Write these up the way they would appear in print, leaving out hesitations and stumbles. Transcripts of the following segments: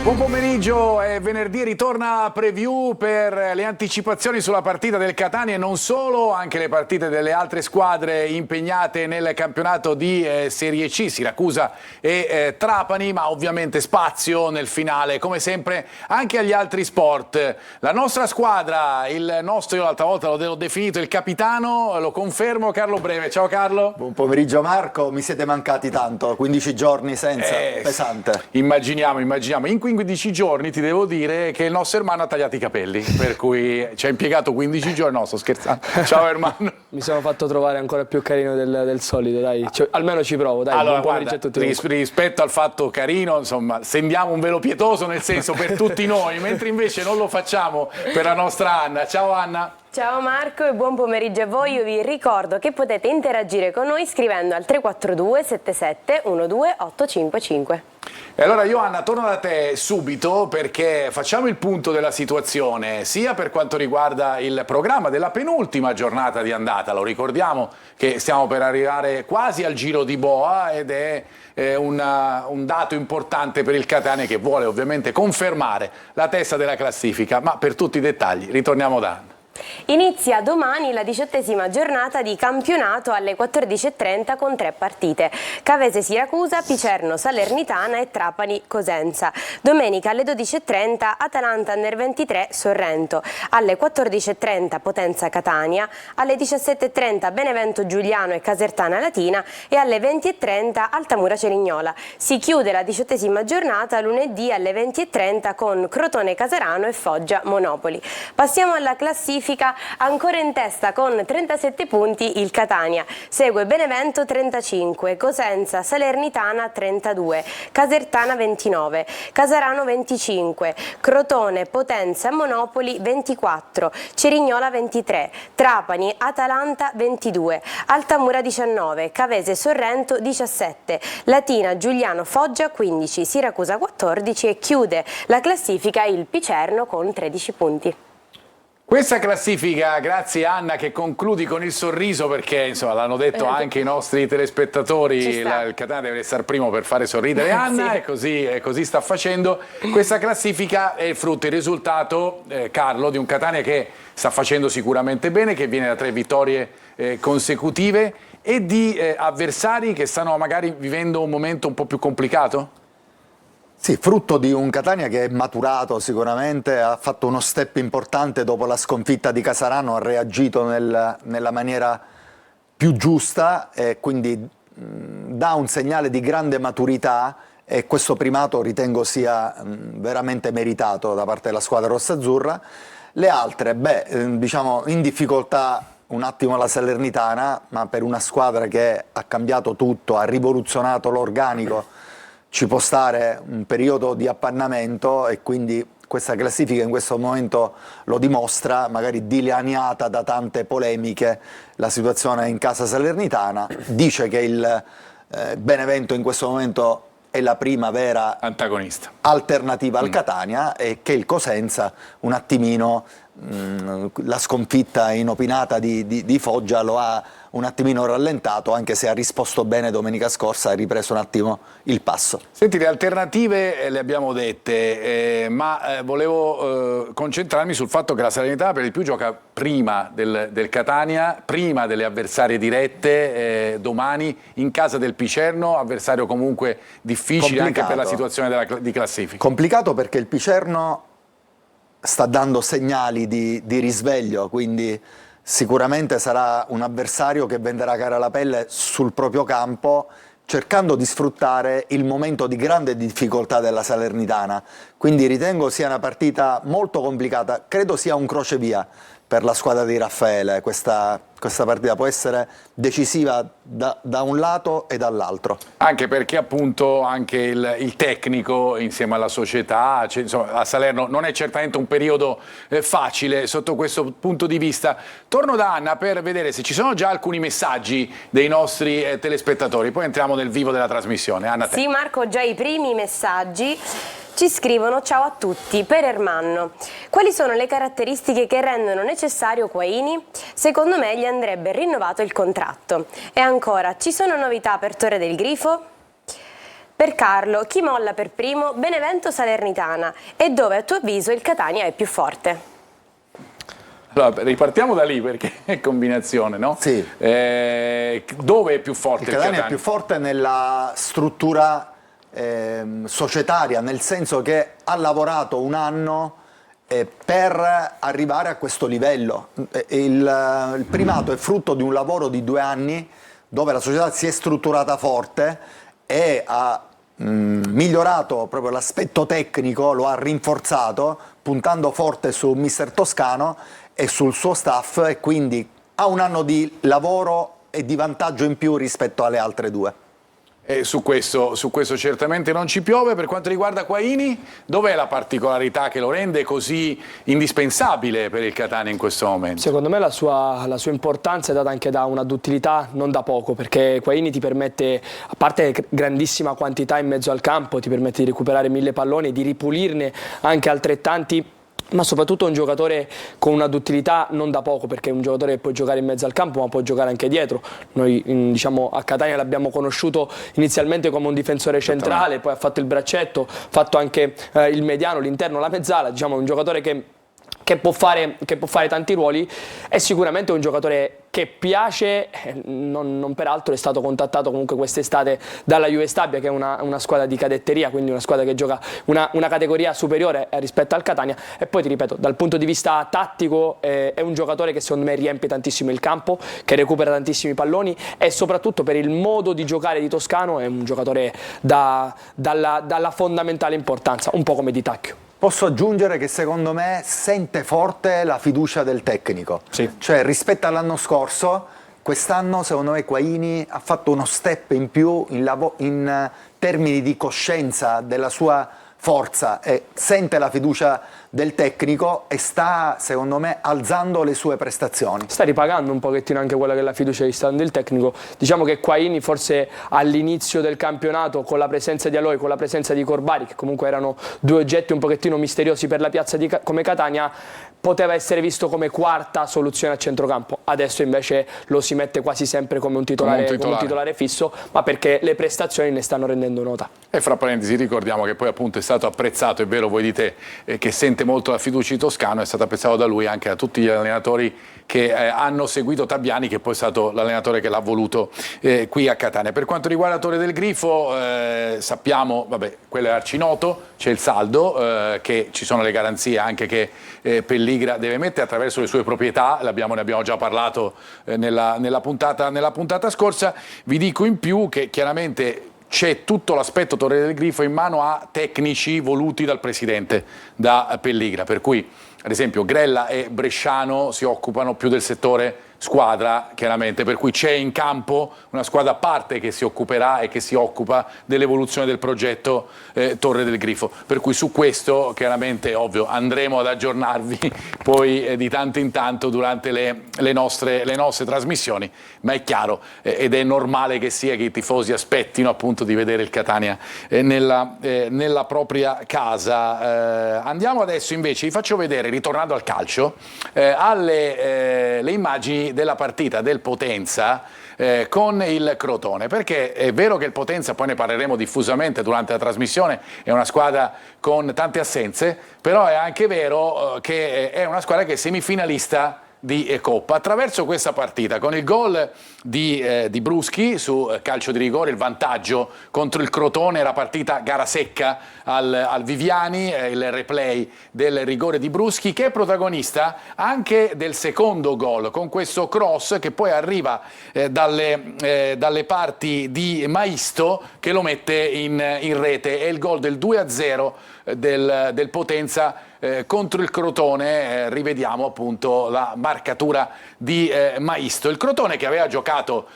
Buon pomeriggio, è venerdì, ritorna Preview per le anticipazioni sulla partita del Catania e non solo, anche le partite delle altre squadre impegnate nel campionato di Serie C, Siracusa e Trapani, ma ovviamente spazio nel finale, come sempre, anche agli altri sport. La nostra squadra, il nostro, io l'altra volta l'ho definito il capitano, lo confermo, Carlo Breve. Ciao Carlo. Buon pomeriggio Marco, mi siete mancati tanto, 15 giorni senza, pesante. Immaginiamo. In 15 giorni ti devo dire che il nostro Ermanno ha tagliato i capelli, per cui ci ha impiegato 15 giorni, no sto scherzando. Ciao Ermanno. Mi sono fatto trovare ancora più carino del solito, dai, almeno ci provo, dai. Allora, buon pomeriggio a tutti. Rispetto al fatto carino, insomma, stendiamo un velo pietoso, nel senso per tutti noi, mentre invece non lo facciamo per la nostra Anna. Ciao Anna. Ciao Marco e buon pomeriggio a voi. Io vi ricordo che potete interagire con noi scrivendo al 342 77 12 855. E allora io Anna torno da te subito perché facciamo il punto della situazione sia per quanto riguarda il programma della penultima giornata di andata, lo ricordiamo che stiamo per arrivare quasi al giro di boa ed è un dato importante per il Catania che vuole ovviamente confermare la testa della classifica, ma per tutti i dettagli ritorniamo da Anna. Inizia domani la 18ª giornata di campionato alle 14:30 con 3 partite: Cavese Siracusa, Picerno Salernitana e Trapani Cosenza. Domenica alle 12:30 Atalanta Under 23 Sorrento, alle 14:30 Potenza Catania, alle 17:30 Benevento Giuliano e Casertana Latina e alle 20:30 Altamura Cerignola. Si chiude la 18ª giornata lunedì alle 20:30 con Crotone Casarano e Foggia Monopoli. Passiamo alla classifica. Ancora in testa con 37 punti il Catania, segue Benevento 35, Cosenza Salernitana 32, Casertana 29, Casarano 25, Crotone, Potenza e Monopoli 24, Cerignola 23, Trapani, Atalanta 22, Altamura 19, Cavese Sorrento 17, Latina Giuliano Foggia 15, Siracusa 14 e chiude la classifica il Picerno con 13 punti. Questa classifica, grazie Anna che concludi con il sorriso perché insomma l'hanno detto anche i nostri telespettatori, il Catania deve stare primo per fare sorridere Anna sì. e così sta facendo. Questa classifica è il frutto, il risultato Carlo di un Catania che sta facendo sicuramente bene, che viene da 3 vittorie consecutive e di avversari che stanno magari vivendo un momento un po' più complicato? Sì, frutto di un Catania che è maturato sicuramente, ha fatto uno step importante dopo la sconfitta di Casarano, ha reagito nella maniera più giusta e quindi dà un segnale di grande maturità e questo primato ritengo sia veramente meritato da parte della squadra rossazzurra. Le altre, diciamo in difficoltà un attimo la Salernitana, ma per una squadra che ha cambiato tutto, ha rivoluzionato l'organico, ci può stare un periodo di appannamento e quindi questa classifica in questo momento lo dimostra, magari dilaniata da tante polemiche, la situazione in casa salernitana, dice che il Benevento in questo momento è la prima vera antagonista alternativa al Catania e che il Cosenza un attimino la sconfitta inopinata di Foggia lo ha un attimino rallentato, anche se ha risposto bene domenica scorsa, ha ripreso un attimo il passo. Senti, le alternative le abbiamo dette, ma volevo concentrarmi sul fatto che la Salernitana per di più gioca prima del Catania, prima delle avversarie dirette, domani in casa del Picerno, avversario comunque difficile anche per la situazione di classifica. Complicato perché il Picerno sta dando segnali di risveglio, quindi sicuramente sarà un avversario che venderà cara la pelle sul proprio campo, cercando di sfruttare il momento di grande difficoltà della Salernitana. Quindi ritengo sia una partita molto complicata, credo sia un crocevia per la squadra di Raffaele. Questa partita può essere decisiva da un lato e dall'altro. Anche perché appunto anche il tecnico insieme alla società, cioè, insomma, a Salerno non è certamente un periodo facile sotto questo punto di vista. Torno da Anna per vedere se ci sono già alcuni messaggi dei nostri telespettatori, poi entriamo nel vivo della trasmissione. Anna, te. Sì Marco, già i primi messaggi. Ci scrivono: ciao a tutti, per Ermanno. Quali sono le caratteristiche che rendono necessario Quaini? Secondo me gli andrebbe rinnovato il contratto. E ancora, ci sono novità per Torre del Grifo? Per Carlo, chi molla per primo? Benevento Salernitana. E dove a tuo avviso il Catania è più forte? Allora, ripartiamo da lì perché è combinazione, no? Sì. Dove è più forte il Catania? Il Catania è più forte nella struttura societaria, nel senso che ha lavorato un anno per arrivare a questo livello. Il primato è frutto di un lavoro di 2 anni dove la società si è strutturata forte e ha migliorato proprio l'aspetto tecnico, lo ha rinforzato puntando forte su mister Toscano e sul suo staff, e quindi ha un anno di lavoro e di vantaggio in più rispetto alle altre 2. Su questo certamente non ci piove. Per quanto riguarda Quaini, dov'è la particolarità che lo rende così indispensabile per il Catania in questo momento? Secondo me la sua importanza è data anche da una duttilità non da poco, perché Quaini ti permette, a parte grandissima quantità in mezzo al campo, ti permette di recuperare 1000 palloni, di ripulirne anche altrettanti, ma soprattutto un giocatore con una duttilità non da poco, perché è un giocatore che può giocare in mezzo al campo ma può giocare anche dietro. Noi diciamo a Catania l'abbiamo conosciuto inizialmente come un difensore centrale, poi ha fatto il braccetto, ha fatto anche il mediano, l'interno, la mezzala, diciamo un giocatore che può fare tanti ruoli. È sicuramente un giocatore che piace, non peraltro è stato contattato comunque quest'estate dalla Juve Stabia, che è una squadra di cadetteria, quindi una squadra che gioca una categoria superiore rispetto al Catania. E poi ti ripeto, dal punto di vista tattico è un giocatore che secondo me riempie tantissimo il campo, che recupera tantissimi palloni, e soprattutto per il modo di giocare di Toscano è un giocatore dalla fondamentale importanza, un po' come Di Tacchio. Posso aggiungere che secondo me sente forte la fiducia del tecnico, sì. Cioè rispetto all'anno scorso, quest'anno secondo me Quaini ha fatto uno step in più in termini di coscienza della sua forza, e sente la fiducia del tecnico e sta secondo me alzando le sue prestazioni. Sta ripagando un pochettino anche quella che è la fiducia che sta dando il tecnico. Diciamo che Quaini forse all'inizio del campionato, con la presenza di Aloi, con la presenza di Corbari, che comunque erano 2 oggetti un pochettino misteriosi per la piazza come Catania, poteva essere visto come quarta soluzione a centrocampo. Adesso invece lo si mette quasi sempre come un titolare fisso, ma perché le prestazioni ne stanno rendendo nota. E fra parentesi ricordiamo che poi appunto è stato apprezzato, è vero voi dite che sente molto la fiducia di Toscano, è stato apprezzato da lui anche da tutti gli allenatori che hanno seguito Tabiani, che poi è stato l'allenatore che l'ha voluto qui a Catania. Per quanto riguarda Torre del Grifo, sappiamo, vabbè, quello è arcinoto, c'è il saldo, che ci sono le garanzie anche che Pelligra deve mettere attraverso le sue proprietà, ne abbiamo già parlato nella puntata scorsa. Vi dico in più che chiaramente c'è tutto l'aspetto Torre del Grifo in mano a tecnici voluti dal presidente, da Pelligra, per cui ad esempio Grella e Bresciano si occupano più del settore squadra, chiaramente, per cui c'è in campo una squadra a parte che si occuperà e che si occupa dell'evoluzione del progetto Torre del Grifo, per cui su questo chiaramente ovvio andremo ad aggiornarvi poi di tanto in tanto durante le nostre trasmissioni, ma è chiaro ed è normale che sia che i tifosi aspettino appunto di vedere il Catania nella propria casa. Andiamo adesso invece, vi faccio vedere, ritornando al calcio, le immagini della partita del Potenza con il Crotone, perché è vero che il Potenza, poi ne parleremo diffusamente durante la trasmissione, è una squadra con tante assenze, però è anche vero che è una squadra che è semifinalista di Coppa. Attraverso questa partita, con il gol di Bruschi su calcio di rigore, il vantaggio contro il Crotone, la partita gara secca al Viviani, il replay del rigore di Bruschi, che è protagonista anche del secondo gol, con questo cross che poi arriva dalle parti di Maisto, che lo mette in rete. È il gol del 2-0 del Potenza contro il Crotone. Rivediamo appunto la marcatura di Maisto. Il Crotone, che aveva giocato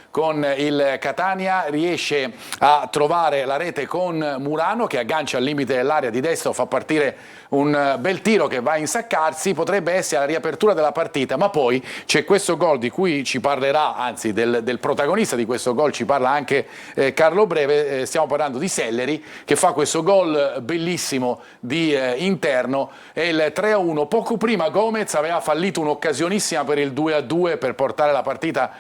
con il Catania, riesce a trovare la rete con Murano, che aggancia al limite dell'area di destra, fa partire un bel tiro che va a insaccarsi, potrebbe essere la riapertura della partita, ma poi c'è questo gol di cui ci parlerà, anzi del protagonista di questo gol ci parla anche Carlo Breve. Stiamo parlando di Selleri, che fa questo gol bellissimo di interno, e il 3-1. Poco prima Gomez aveva fallito un'occasionissima per il 2-2 per portare la partita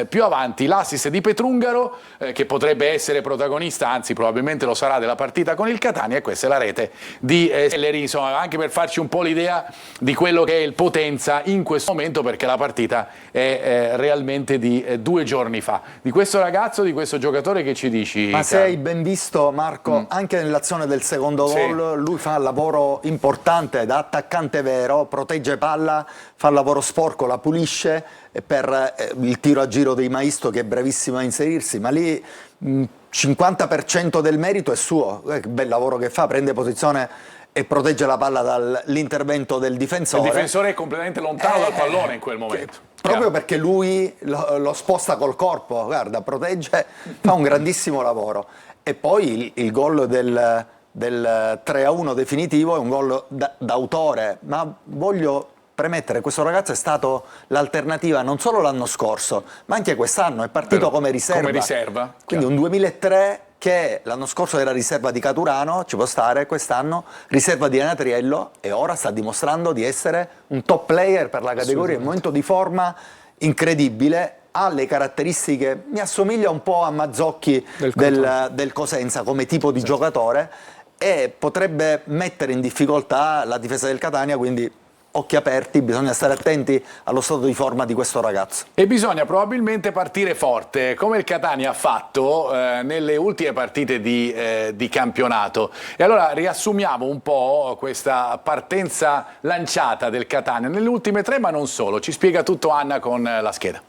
più avanti. L'assist di Petrungaro, che potrebbe essere protagonista, anzi probabilmente lo sarà, della partita con il Catania, e questa è la rete di Selleri, insomma, anche per farci un po' l'idea di quello che è il Potenza in questo momento, perché la partita è realmente di 2 giorni fa. Di questo ragazzo, di questo giocatore, che ci dici? Ma se hai ben visto, Marco, anche nell'azione del secondo gol, lui fa un lavoro importante da attaccante vero, protegge palla, fa il lavoro sporco, la pulisce per il tiro a giro di Maisto, che è brevissimo a inserirsi, ma lì 50% del merito è suo. Che bel lavoro che fa, prende posizione e protegge la palla dall'intervento del difensore. Il difensore è completamente lontano dal pallone in quel momento. Proprio perché lui lo sposta col corpo, guarda, protegge, fa un grandissimo lavoro. E poi il gol del 3-1 definitivo è un gol d'autore, ma voglio premettere, questo ragazzo è stato l'alternativa non solo l'anno scorso, ma anche quest'anno, è partito come riserva. Come riserva. Quindi un 2003 che l'anno scorso era riserva di Caturano, ci può stare, quest'anno riserva di Anatriello, e ora sta dimostrando di essere un top player per la categoria, un momento di forma incredibile, ha le caratteristiche, mi assomiglia un po' a Mazzocchi del Cosenza come tipo di giocatore, e potrebbe mettere in difficoltà la difesa del Catania, quindi occhi aperti, bisogna stare attenti allo stato di forma di questo ragazzo. E bisogna probabilmente partire forte, come il Catania ha fatto nelle ultime partite di campionato. E allora riassumiamo un po' questa partenza lanciata del Catania nelle ultime 3, ma non solo. Ci spiega tutto Anna con la scheda.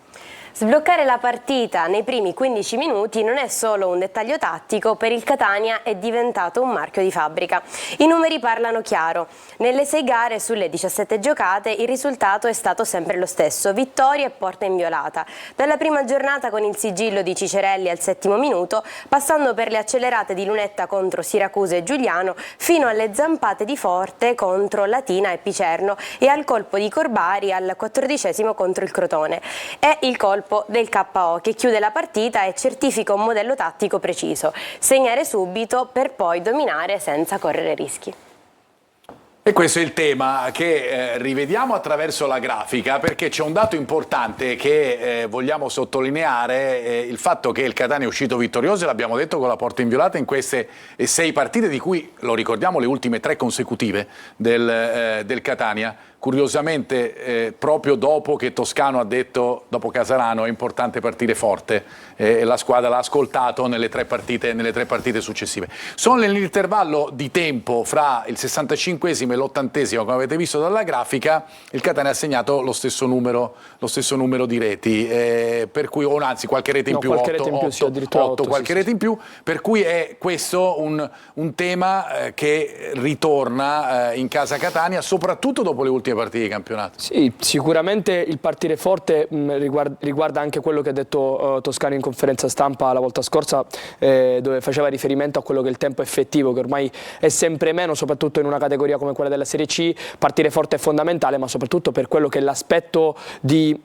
Sbloccare la partita nei primi 15 minuti non è solo un dettaglio tattico, per il Catania è diventato un marchio di fabbrica. I numeri parlano chiaro. Nelle 6 gare sulle 17 giocate il risultato è stato sempre lo stesso: vittoria e porta inviolata. Dalla prima giornata con il sigillo di Cicerelli al 7° minuto, passando per le accelerate di Lunetta contro Siracusa e Giuliano, fino alle zampate di Forte contro Latina e Picerno, e al colpo di Corbari al 14° contro il Crotone. È il colpo del KO che chiude la partita e certifica un modello tattico preciso: segnare subito per poi dominare senza correre rischi. E questo è il tema che rivediamo attraverso la grafica, perché c'è un dato importante che vogliamo sottolineare, il fatto che il Catania è uscito vittorioso, e l'abbiamo detto, con la porta inviolata in queste 6 partite, di cui, lo ricordiamo, le ultime 3 consecutive del Catania. Curiosamente, proprio dopo che Toscano ha detto, dopo Casarano, è importante partire forte, e la squadra l'ha ascoltato nelle 3 partite successive. Sono nell'intervallo di tempo fra il 65esimo e l'80esimo, come avete visto dalla grafica, il Catania ha segnato lo stesso numero di reti, per cui, o anzi qualche rete in più, 8, qualche rete in più, per cui è questo un tema che ritorna in casa Catania, soprattutto dopo le ultime partite di campionato. Sì, sicuramente il partire forte riguarda anche quello che ha detto Toscano in conferenza stampa la volta scorsa, dove faceva riferimento a quello che è il tempo effettivo, che ormai è sempre meno, soprattutto in una categoria come quella della Serie C. Partire forte è fondamentale, ma soprattutto per quello che è l'aspetto di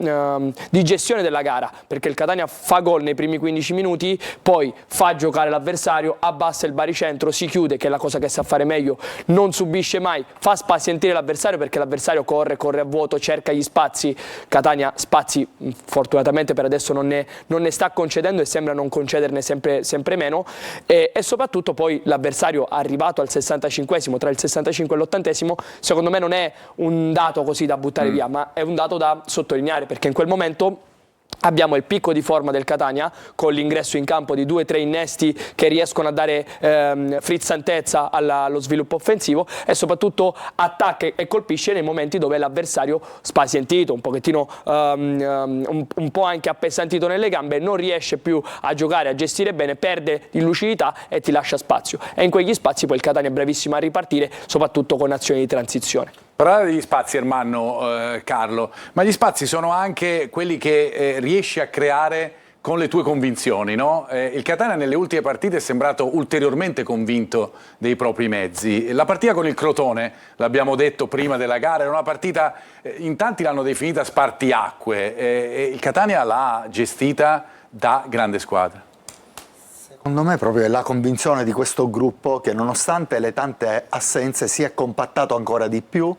gestione della gara, perché il Catania fa gol nei primi 15 minuti, poi fa giocare l'avversario, abbassa il baricentro, si chiude, che è la cosa che sa fare meglio, non subisce mai, fa spazientire l'avversario, perché l'avversario corre a vuoto, cerca gli spazi. Catania spazi fortunatamente per adesso non ne sta concedendo, e sembra non concederne sempre meno, e soprattutto poi l'avversario arrivato al 65esimo, tra il 65 e l'80esimo, secondo me non è un dato così da buttare via, ma è un dato da sottolineare, perché in quel momento abbiamo il picco di forma del Catania, con l'ingresso in campo di 2 o 3 innesti che riescono a dare frizzantezza allo sviluppo offensivo, e soprattutto attacca e colpisce nei momenti dove l'avversario, spazientito, un pochettino un po' anche appesantito nelle gambe, non riesce più a giocare, a gestire bene, perde di lucidità e ti lascia spazio, e in quegli spazi poi il Catania è bravissimo a ripartire, soprattutto con azioni di transizione. Parlare degli spazi, Ermanno, Carlo, ma gli spazi sono anche quelli che riesci a creare con le tue convinzioni, no? Il Catania nelle ultime partite è sembrato ulteriormente convinto dei propri mezzi. La partita con il Crotone, l'abbiamo detto prima della gara, era una partita, in tanti l'hanno definita spartiacque, il Catania l'ha gestita da grande squadra. Secondo me proprio è la convinzione di questo gruppo che nonostante le tante assenze si è compattato ancora di più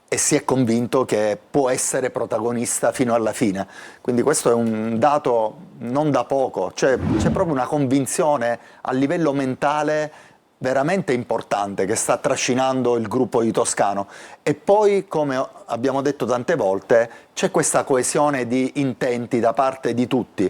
e si è convinto che può essere protagonista fino alla fine. Quindi questo è un dato non da poco, c'è proprio una convinzione a livello mentale veramente importante che sta trascinando il gruppo di Toscano. E poi, come abbiamo detto tante volte, c'è questa coesione di intenti da parte di tutti.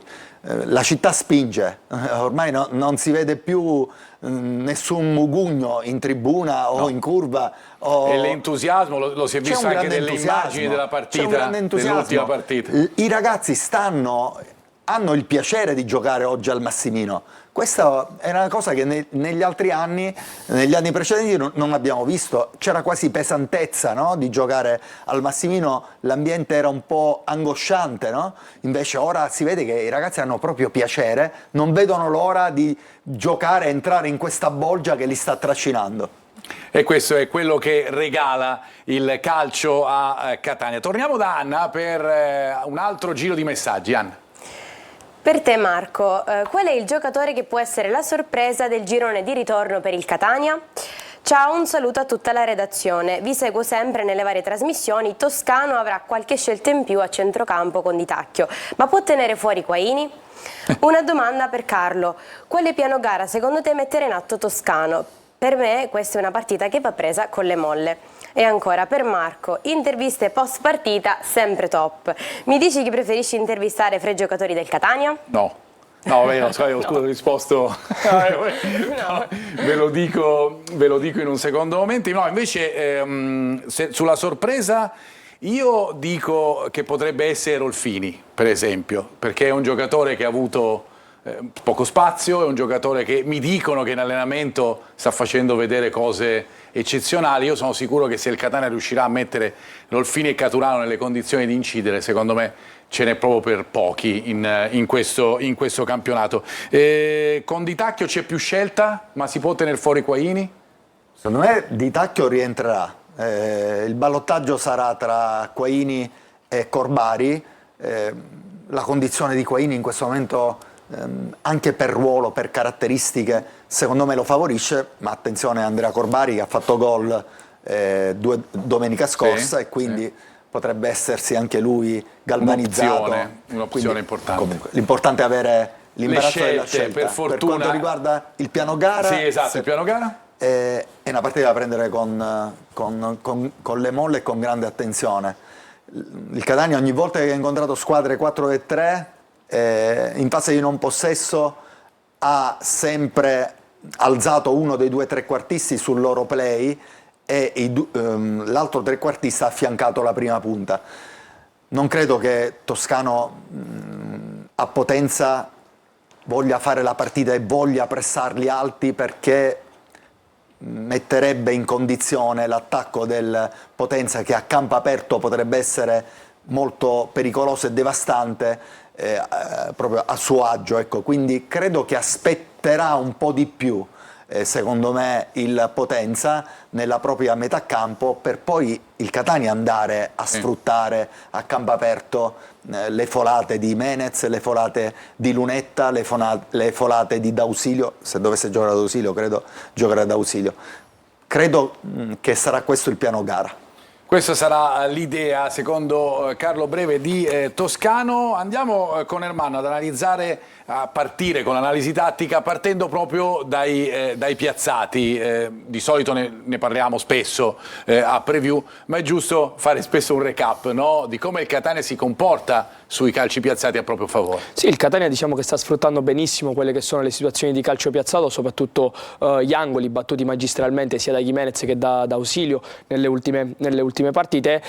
La città spinge, ormai non si vede più nessun mugugno in tribuna o in curva. E l'entusiasmo lo si è visto anche nelle immagini della partita, dell'ultima partita. I ragazzi hanno il piacere di giocare oggi al Massimino. Questa è una cosa che negli altri anni, negli anni precedenti non abbiamo visto. C'era quasi pesantezza, no? Di giocare al Massimino, l'ambiente era un po' angosciante, no? Invece ora si vede che i ragazzi hanno proprio piacere, non vedono l'ora di giocare, entrare in questa bolgia che li sta trascinando. E questo è quello che regala il calcio a Catania. Torniamo da Anna per un altro giro di messaggi. Anna. Per te Marco, qual è il giocatore che può essere la sorpresa del girone di ritorno per il Catania? Ciao, un saluto a tutta la redazione, vi seguo sempre nelle varie trasmissioni. Toscano avrà qualche scelta in più a centrocampo con Di Tacchio, ma può tenere fuori Quaini? Una domanda per Carlo, quale piano gara secondo te mettere in atto Toscano? Per me questa è una partita che va presa con le molle. E ancora per Marco, interviste post partita sempre top. Mi dici chi preferisci intervistare fra i giocatori del Catania? No. No, scusa, ho risposto, no, ve lo dico in un secondo momento. No, invece sulla sorpresa io dico che potrebbe essere Rolfini, per esempio, perché è un giocatore che ha avuto poco spazio, è un giocatore che mi dicono che in allenamento sta facendo vedere cose eccezionali. Io sono sicuro che se il Catania riuscirà a mettere Rolfini e Caturano nelle condizioni di incidere, secondo me ce n'è proprio per pochi in questo campionato. Con Di Tacchio c'è più scelta, ma si può tenere fuori Quaini? Secondo me Di Tacchio rientrerà. Il ballottaggio sarà tra Quaini e Corbari. La condizione di Quaini in questo momento, anche per ruolo, per caratteristiche, secondo me lo favorisce, ma attenzione Andrea Corbari che ha fatto gol domenica scorsa, e quindi potrebbe essersi anche lui galvanizzato. Un'opzione importante. Comunque, l'importante è avere l'imbarazzo della scelta. Per fortuna. Per quanto riguarda il piano gara, sì, esatto, il piano gara è una partita da prendere con le molle e con grande attenzione. Il Catania ogni volta che ha incontrato squadre 4-3 in fase di non possesso ha sempre alzato uno dei due trequartisti sul loro play e l'altro trequartista ha affiancato la prima punta. Non credo che Toscano a Potenza voglia fare la partita e voglia pressarli alti, perché metterebbe in condizione l'attacco del Potenza, che a campo aperto potrebbe essere molto pericoloso e devastante, proprio a suo agio, ecco. Quindi credo che aspetterà un po' di più, secondo me, il Potenza nella propria metà campo, per poi il Catania andare a sfruttare a campo aperto le folate di Menez, le folate di Lunetta, le folate di D'Ausilio. Se dovesse giocare D'Ausilio, credo giocherà D'Ausilio. Credo che sarà questo il piano gara. Questa sarà l'idea, secondo Carlo Breve, di Toscano. Andiamo con Ermanno ad analizzare, a partire con l'analisi tattica, partendo proprio dai piazzati. Di solito ne parliamo spesso a preview, ma è giusto fare spesso un recap, no? Di come il Catania si comporta sui calci piazzati a proprio favore. Sì, il Catania diciamo che sta sfruttando benissimo quelle che sono le situazioni di calcio piazzato, soprattutto gli angoli battuti magistralmente sia da Jimenez che da Ausilio nelle ultime partite.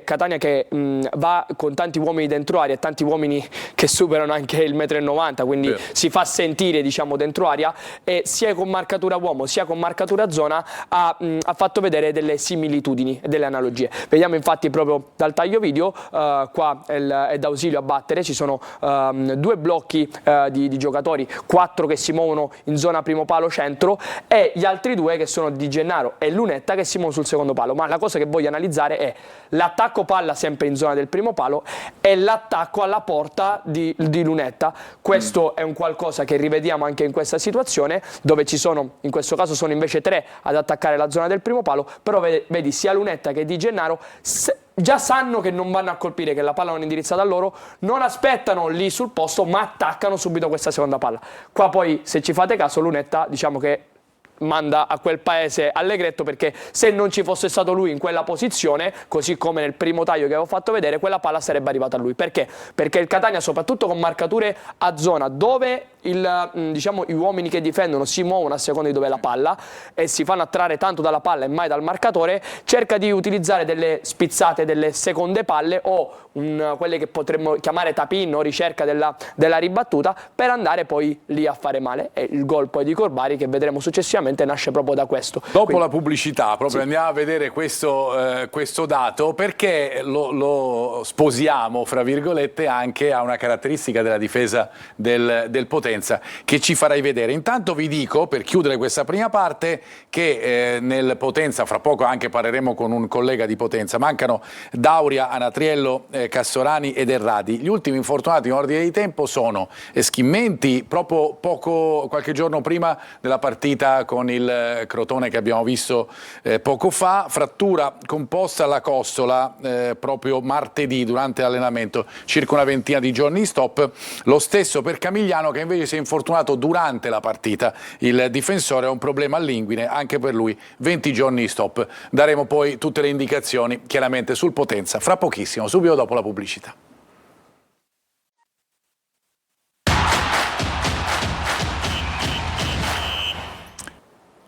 Catania che va con tanti uomini dentro aria e tanti uomini che superano anche il 1,90 m, quindi si fa sentire, diciamo, dentro aria, e sia con marcatura uomo sia con marcatura zona ha fatto vedere delle similitudini e delle analogie. Vediamo infatti proprio dal taglio video, qua è D'Ausilio a battere, ci sono due blocchi di giocatori, 4 che si muovono in zona primo palo centro e gli altri 2 che sono Di Gennaro e Lunetta che si muovono sul secondo palo. Ma la cosa che voglio analizzare analizzare è l'attacco palla sempre in zona del primo palo e l'attacco alla porta di Lunetta. Questo è un qualcosa che rivediamo anche in questa situazione, dove ci sono, in questo caso sono invece 3 ad attaccare la zona del primo palo, però vedi sia Lunetta che Di Gennaro già sanno che non vanno a colpire, che la palla non è indirizzata a loro, non aspettano lì sul posto ma attaccano subito questa seconda palla. Qua poi, se ci fate caso, Lunetta diciamo che manda a quel paese Allegretto, perché se non ci fosse stato lui in quella posizione, così come nel primo taglio che avevo fatto vedere, quella palla sarebbe arrivata a lui. Perché? Perché il Catania, soprattutto con marcature a zona dove diciamo, gli uomini che difendono si muovono a seconda di dove è la palla e si fanno attrarre tanto dalla palla e mai dal marcatore, cerca di utilizzare delle spizzate, delle seconde palle o quelle che potremmo chiamare tapin o ricerca della ribattuta, per andare poi lì a fare male. E il gol poi di Corbari, che vedremo successivamente, nasce proprio da questo. Dopo la pubblicità proprio sì, andiamo a vedere questo dato, perché lo sposiamo fra virgolette anche a una caratteristica della difesa del Potenza che ci farai vedere. Intanto vi dico, per chiudere questa prima parte, che nel Potenza, fra poco anche parleremo con un collega di Potenza, mancano Dauria, Anatriello, Cassorani ed Erradi. Gli ultimi infortunati in ordine di tempo sono Schimmenti, proprio qualche giorno prima della partita con il Crotone che abbiamo visto poco fa, frattura composta alla costola proprio martedì durante l'allenamento, circa una ventina di giorni di stop. Lo stesso per Camigliano, che invece si è infortunato durante la partita. Il difensore ha un problema all'inguine, anche per lui 20 giorni di stop. Daremo poi tutte le indicazioni chiaramente sul Potenza fra pochissimo, subito dopo la pubblicità.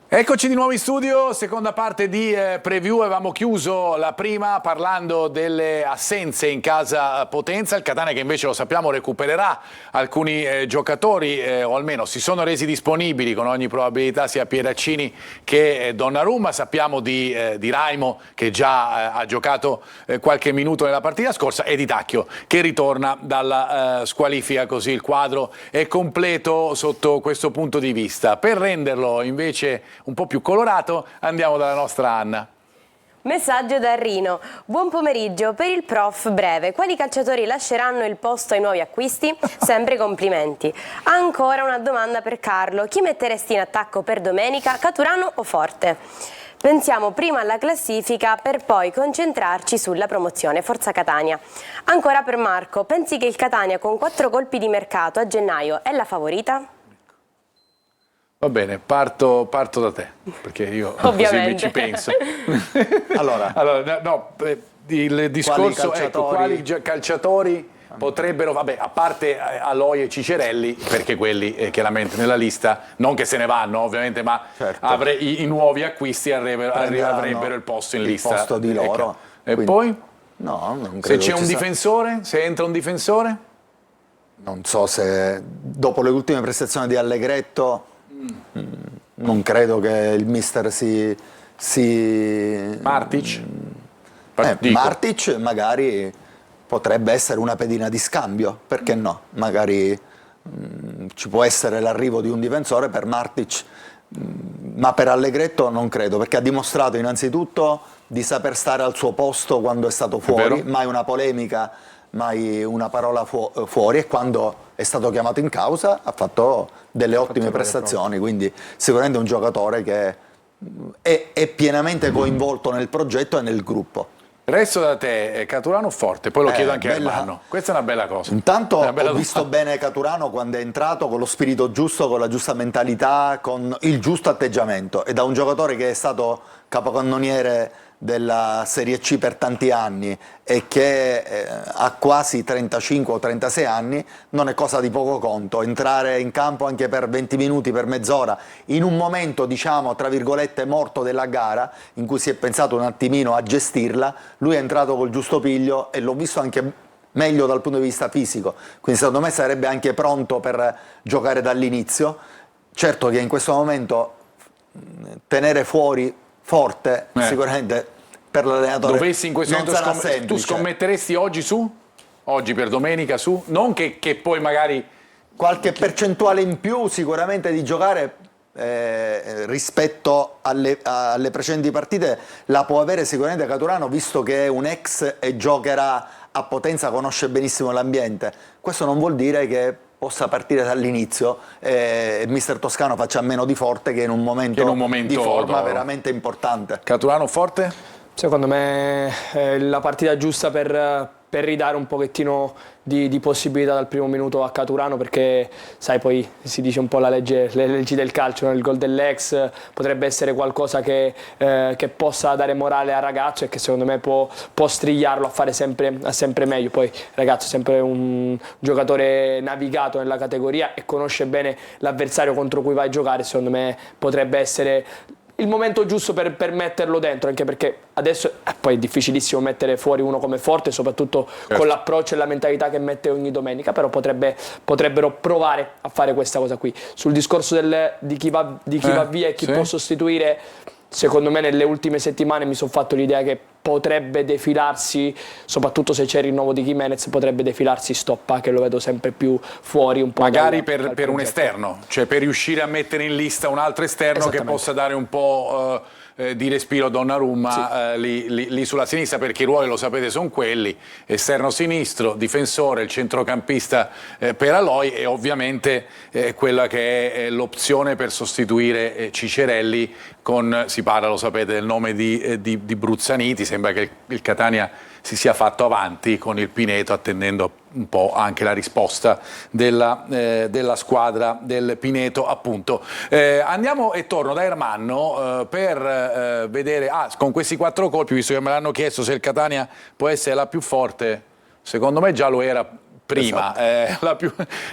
Eccoci di nuovo in studio, seconda parte di preview. Avevamo chiuso la prima parlando delle assenze in casa Potenza, il Catania che invece, lo sappiamo, recupererà alcuni giocatori, o almeno si sono resi disponibili con ogni probabilità, sia Pieraccini che Donnarumma. Sappiamo di Raimo, che già ha giocato qualche minuto nella partita scorsa, e di Tacchio che ritorna dalla squalifica, così il quadro è completo sotto questo punto di vista. Per renderlo invece un po' più colorato andiamo dalla nostra Anna. Messaggio da Rino. Buon pomeriggio, per il prof breve, quali calciatori lasceranno il posto ai nuovi acquisti? Sempre complimenti. Ancora una domanda per Carlo, chi metteresti in attacco per domenica, Caturano o Forte? Pensiamo prima alla classifica per poi concentrarci sulla promozione. Forza Catania. Ancora per Marco, pensi che il Catania con 4 colpi di mercato a gennaio è la favorita? Va bene, parto da te, perché io così ci penso. Allora no, il discorso, quali calciatori potrebbero, vabbè, a parte Aloi e Cicerelli, perché quelli chiaramente nella lista, non che se ne vanno ovviamente, ma certo, i nuovi acquisti avrebbero il posto in lista. Il posto di loro. E quindi, poi? No, non credo. Se c'è un difensore, se entra un difensore? Non so se dopo le ultime prestazioni di Allegretto non credo che il mister Martic? Martic magari potrebbe essere una pedina di scambio, perché no? Magari ci può essere l'arrivo di un difensore per Martic, ma per Allegretto non credo, perché ha dimostrato innanzitutto di saper stare al suo posto quando è stato fuori, mai una polemica, mai una parola fuori, e quando è stato chiamato in causa ha fatto delle ottime prestazioni, quindi sicuramente un giocatore che è pienamente coinvolto nel progetto e nel gruppo. Resto da te, Caturano o Forte? Poi lo chiedo anche a Ermanno. Questa è una bella cosa. Intanto ho visto bene Caturano quando è entrato, con lo spirito giusto, con la giusta mentalità, con il giusto atteggiamento, e da un giocatore che è stato capocannoniere della Serie C per tanti anni e che ha quasi 35 o 36 anni, non è cosa di poco conto entrare in campo anche per 20 minuti, per mezz'ora, in un momento, diciamo, tra virgolette, morto della gara, in cui si è pensato un attimino a gestirla. Lui è entrato col giusto piglio e l'ho visto anche meglio dal punto di vista fisico, quindi secondo me sarebbe anche pronto per giocare dall'inizio. Certo che in questo momento tenere fuori Forte sicuramente per l'allenatore dovessi in questo non sarà semplice. Tu scommetteresti oggi oggi per domenica non che poi magari qualche percentuale in più sicuramente di giocare rispetto alle precedenti partite la può avere sicuramente Caturano, visto che è un ex e giocherà a Potenza, conosce benissimo l'ambiente. Questo non vuol dire che possa partire dall'inizio e mister Toscano faccia meno di Forte, che in un momento di forma veramente importante. Caturano forte? Secondo me è la partita giusta per ridare un pochettino di possibilità dal primo minuto a Caturano, perché sai, poi si dice un po' le leggi del calcio, no? Il gol dell'ex potrebbe essere qualcosa che possa dare morale al ragazzo e che secondo me può strigliarlo a fare sempre meglio. Poi il ragazzo è sempre un giocatore navigato nella categoria e conosce bene l'avversario contro cui va a giocare. Secondo me potrebbe essere il momento giusto per metterlo dentro, anche perché adesso poi è difficilissimo mettere fuori uno come Forte, soprattutto con l'approccio e la mentalità che mette ogni domenica, però potrebbero provare a fare questa cosa qui. Sul discorso di chi va via e chi può sostituire, secondo me nelle ultime settimane mi sono fatto l'idea che potrebbe defilarsi, soprattutto se c'è il rinnovo di Gimenez, potrebbe defilarsi Stoppa, che lo vedo sempre più fuori un po'. Magari per un esterno, cioè per riuscire a mettere in lista un altro esterno che possa dare un po' di respiro a Donnarumma, lì sulla sinistra, perché i ruoli, lo sapete, sono quelli: esterno sinistro, difensore, il centrocampista per Aloi e ovviamente quella che è l'opzione per sostituire Cicerelli si parla, lo sapete, del nome di Bruzzaniti. Sembra che il Catania si sia fatto avanti con il Pineto, attendendo un po' anche la risposta della squadra del Pineto, appunto. Andiamo e torno da Ermanno per vedere, con questi 4 colpi, visto che me l'hanno chiesto, se il Catania può essere la più forte. Secondo me già lo era prima,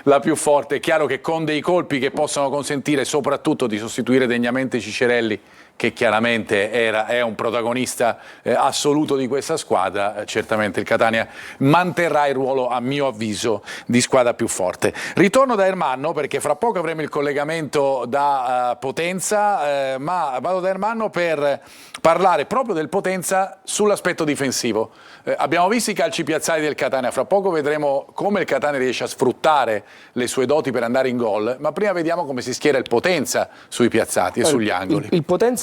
la più forte. È chiaro che con dei colpi che possono consentire soprattutto di sostituire degnamente Cicerelli, che chiaramente è un protagonista assoluto di questa squadra, certamente il Catania manterrà il ruolo, a mio avviso, di squadra più forte. Ritorno da Ermanno, perché fra poco avremo il collegamento da Potenza, ma vado da Ermanno per parlare proprio del Potenza sull'aspetto difensivo. Abbiamo visto i calci piazzati del Catania, fra poco vedremo come il Catania riesce a sfruttare le sue doti per andare in gol, ma prima vediamo come si schiera il Potenza sui piazzati e sugli angoli. Il Potenza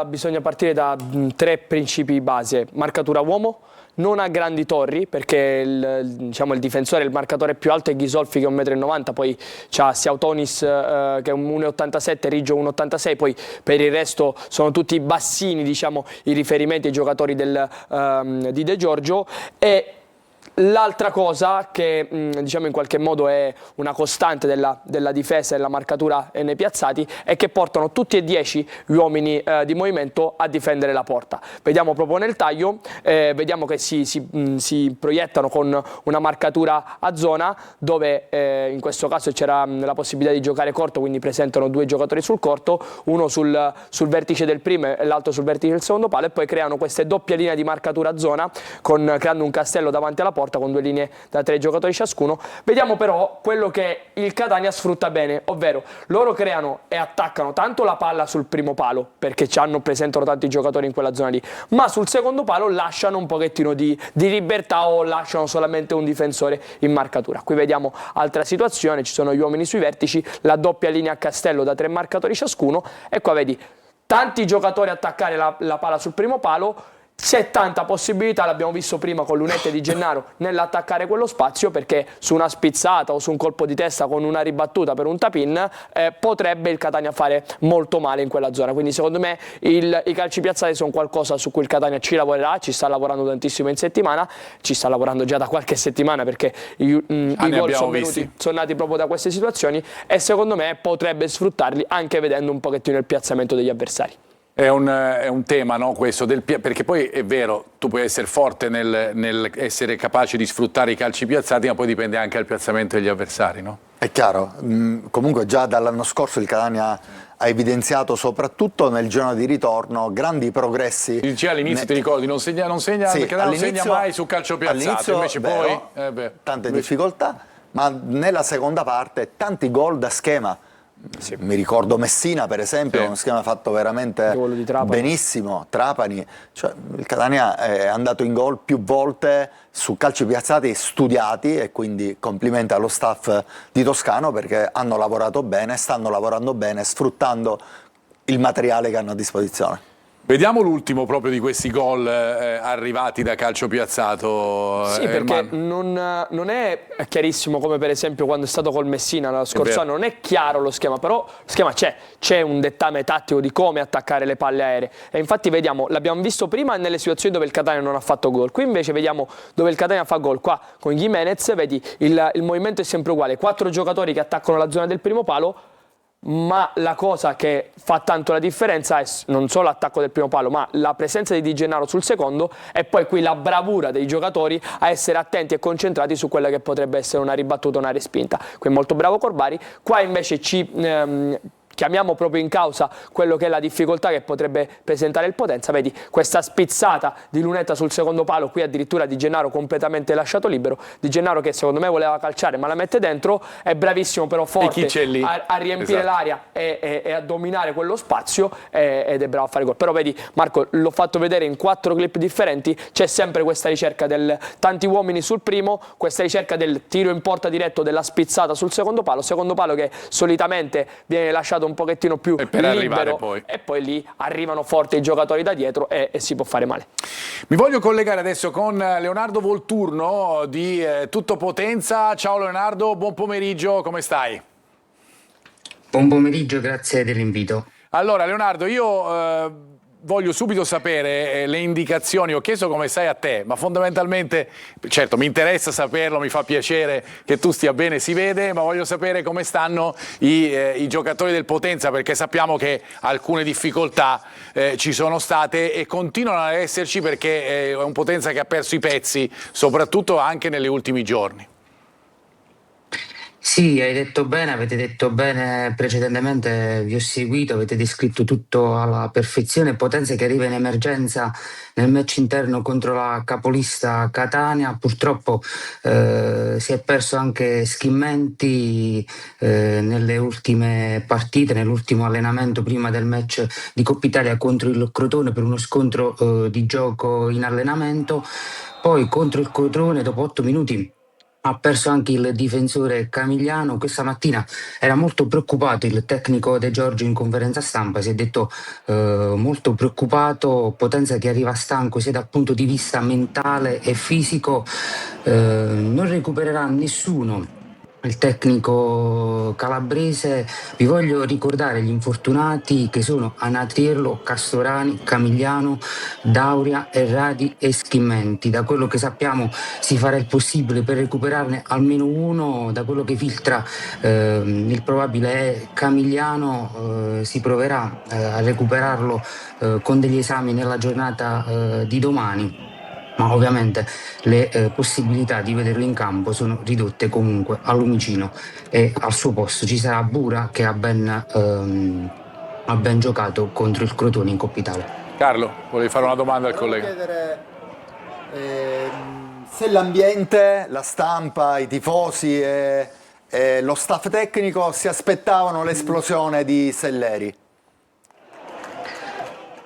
bisogna partire da 3 principi base: marcatura uomo, non ha grandi torri, perché il difensore, il marcatore più alto è Ghisolfi, che è 1,90 m, poi c'ha Siautonis che è 1,87 m, Riggio 1,86 m, poi per il resto sono tutti bassini, diciamo, i riferimenti ai giocatori di De Giorgio. E l'altra cosa che diciamo in qualche modo è una costante della difesa e della marcatura nei piazzati è che portano tutti e 10 gli uomini di movimento a difendere la porta. Vediamo proprio nel taglio, vediamo che si proiettano con una marcatura a zona, dove in questo caso c'era la possibilità di giocare corto, quindi presentano 2 giocatori sul corto, uno sul vertice del primo e l'altro sul vertice del secondo palo, e poi creano queste doppie linee di marcatura a zona, creando un castello davanti alla porta con 2 linee da 3 giocatori ciascuno. Vediamo però quello che il Catania sfrutta bene, ovvero loro creano e attaccano tanto la palla sul primo palo, perché presentano tanti giocatori in quella zona lì, ma sul secondo palo lasciano un pochettino di libertà, o lasciano solamente un difensore in marcatura. Qui vediamo altra situazione: ci sono gli uomini sui vertici, la doppia linea a castello da 3 marcatori ciascuno, e qua vedi tanti giocatori attaccare la palla sul primo palo. C'è tanta possibilità, l'abbiamo visto prima con Lunetta e Di Gennaro, nell'attaccare quello spazio, perché su una spizzata o su un colpo di testa con una ribattuta per un tap-in potrebbe il Catania fare molto male in quella zona. Quindi secondo me i calci piazzati sono qualcosa su cui il Catania ci lavorerà, ci sta lavorando tantissimo in settimana, ci sta lavorando già da qualche settimana, perché i gol sono nati proprio da queste situazioni, e secondo me potrebbe sfruttarli anche vedendo un pochettino il piazzamento degli avversari. È un tema, no, questo, perché poi è vero, tu puoi essere forte nel essere capace di sfruttare i calci piazzati, ma poi dipende anche dal piazzamento degli avversari, no? È chiaro, comunque già dall'anno scorso il Catania ha evidenziato, soprattutto nel girone di ritorno, grandi progressi. Diceva all'inizio, ti ricordi, non segna mai su calcio piazzato, invece vero, poi tante difficoltà, ma nella seconda parte tanti gol da schema. Sì. Mi ricordo Messina, per esempio, Sì. uno schema fatto veramente Di Trapani. benissimo. Trapani, cioè, il Catania è andato in gol più volte su calci piazzati studiati, e quindi complimenti allo staff di Toscano, perché hanno lavorato bene, stanno lavorando bene, sfruttando il materiale che hanno a disposizione. Vediamo l'ultimo proprio di questi gol arrivati da calcio piazzato. Sì, perché non è chiarissimo come per esempio quando è stato col Messina la scorsa anno, non è chiaro lo schema, però lo schema c'è un dettame tattico di come attaccare le palle aeree, e infatti vediamo, l'abbiamo visto prima nelle situazioni dove il Catania non ha fatto gol, qui invece vediamo dove il Catania fa gol, qua con Gimenez vedi il movimento è sempre uguale, 4 giocatori che attaccano la zona del primo palo, ma la cosa che fa tanto la differenza è non solo l'attacco del primo palo, ma la presenza di Di Gennaro sul secondo, e poi qui la bravura dei giocatori a essere attenti e concentrati su quella che potrebbe essere una ribattuta, una respinta. Qui è molto bravo Corbari, qua invece chiamiamo proprio in causa quello che è la difficoltà che potrebbe presentare il Potenza. Vedi questa spizzata di Lunetta sul secondo palo, qui addirittura Di Gennaro completamente lasciato libero, Di Gennaro che secondo me voleva calciare ma la mette dentro, è bravissimo però forte a riempire esatto, l'area e a dominare quello spazio, ed è bravo a fare gol. Però vedi Marco, l'ho fatto vedere in 4 clip differenti, c'è sempre questa ricerca del tanti uomini sul primo, questa ricerca del tiro in porta diretto, della spizzata sul secondo palo che solitamente viene lasciato un pochettino più libero, e poi lì arrivano forti i giocatori da dietro e si può fare male. Mi voglio collegare adesso con Leonardo Volturno di Tutto Potenza. Ciao Leonardo, buon pomeriggio, come stai? Buon pomeriggio, grazie dell'invito. Allora Leonardo, io voglio subito sapere le indicazioni, ho chiesto come stai a te, ma fondamentalmente, certo mi interessa saperlo, mi fa piacere che tu stia bene, si vede, ma voglio sapere come stanno i giocatori del Potenza, perché sappiamo che alcune difficoltà ci sono state e continuano ad esserci, perché è un Potenza che ha perso i pezzi, soprattutto anche negli ultimi giorni. Sì, hai detto bene, avete detto bene precedentemente, vi ho seguito, avete descritto tutto alla perfezione. Potenza che arriva in emergenza nel match interno contro la capolista Catania, purtroppo si è perso anche Schimmenti nelle ultime partite, nell'ultimo allenamento prima del match di Coppa Italia contro il Crotone per uno scontro di gioco in allenamento. Poi contro il Crotone dopo 8 minuti ha perso anche il difensore Camigliano. Questa mattina era molto preoccupato il tecnico De Giorgio in conferenza stampa, si è detto molto preoccupato, Potenza che arriva stanco sia dal punto di vista mentale e fisico, non recupererà nessuno. Il tecnico calabrese, vi voglio ricordare gli infortunati che sono Anatriello, Castorani, Camigliano, Dauria, Erradi e Schimmenti. Da quello che sappiamo si farà il possibile per recuperarne almeno uno, da quello che filtra il probabile è Camigliano, si proverà a recuperarlo con degli esami nella giornata di domani. Ma ovviamente le possibilità di vederlo in campo sono ridotte comunque a lumicino, e al suo posto ci sarà Bura che ha ben giocato contro il Crotone in Coppa Italia. Carlo, volevi fare una domanda al collega? Chiedere se l'ambiente, la stampa, i tifosi e lo staff tecnico si aspettavano l'esplosione di Selleri.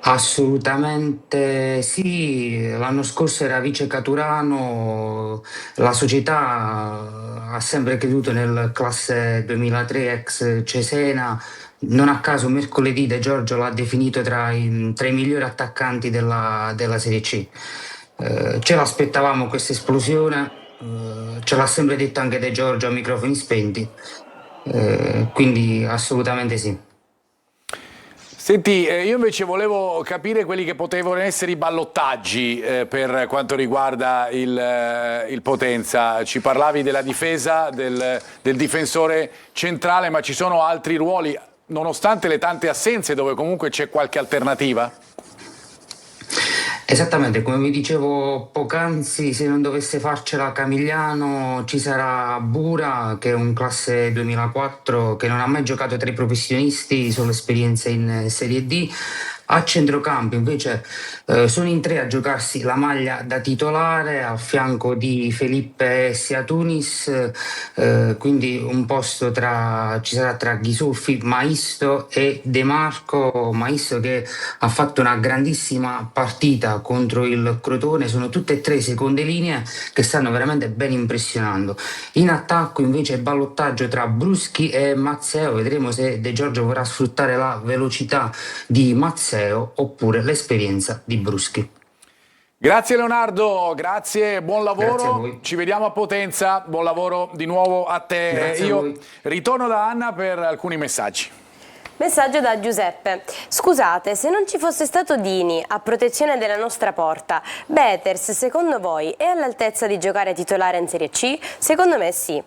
Assolutamente sì, l'anno scorso era vice Caturano, la società ha sempre creduto nel classe 2003 ex Cesena, non a caso mercoledì De Giorgio l'ha definito tra i migliori attaccanti della Serie C. Ce l'aspettavamo questa esplosione, ce l'ha sempre detto anche De Giorgio a microfoni spenti, quindi assolutamente sì. Senti, io invece volevo capire quelli che potevano essere i ballottaggi per quanto riguarda il Potenza. Ci parlavi della difesa, del difensore centrale, ma ci sono altri ruoli, nonostante le tante assenze, dove comunque c'è qualche alternativa? Esattamente, come vi dicevo poc'anzi, se non dovesse farcela Camigliano ci sarà Bura, che è un classe 2004 che non ha mai giocato tra i professionisti, solo esperienza in Serie D. A centrocampo invece sono in 3 a giocarsi la maglia da titolare al fianco di Felipe Siatunis, quindi un posto ci sarà tra Ghisulfi, Maisto e De Marco. Maisto che ha fatto una grandissima partita contro il Crotone, sono tutte e 3 seconde linee che stanno veramente ben impressionando. In attacco invece ballottaggio tra Bruschi e Mazzeo, vedremo se De Giorgio vorrà sfruttare la velocità di Mazzeo oppure l'esperienza di Bruschi. Grazie Leonardo, grazie, buon lavoro, Grazie a voi. ci vediamo a Potenza, buon lavoro di nuovo a te. Grazie a Io voi. ritorno da Anna per alcuni messaggi. Messaggio da Giuseppe. Scusate, se non ci fosse stato Dini a protezione della nostra porta, Betters secondo voi è all'altezza di giocare titolare in Serie C? Secondo me sì.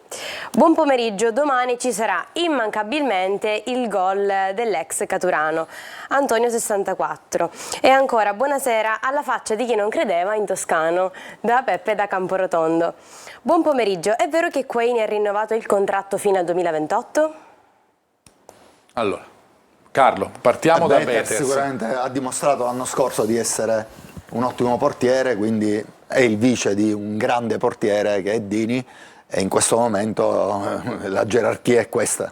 Buon pomeriggio, domani ci sarà immancabilmente il gol dell'ex Caturano, Antonio 64. E ancora buonasera alla faccia di chi non credeva in Toscano, da Peppe da Camporotondo. Buon pomeriggio, è vero che Quaini ha rinnovato il contratto fino al 2028? Allora, Carlo, partiamo da Betters Betters. sicuramente ha dimostrato l'anno scorso di essere un ottimo portiere, quindi è il vice di un grande portiere che è Dini, e in questo momento la gerarchia è questa.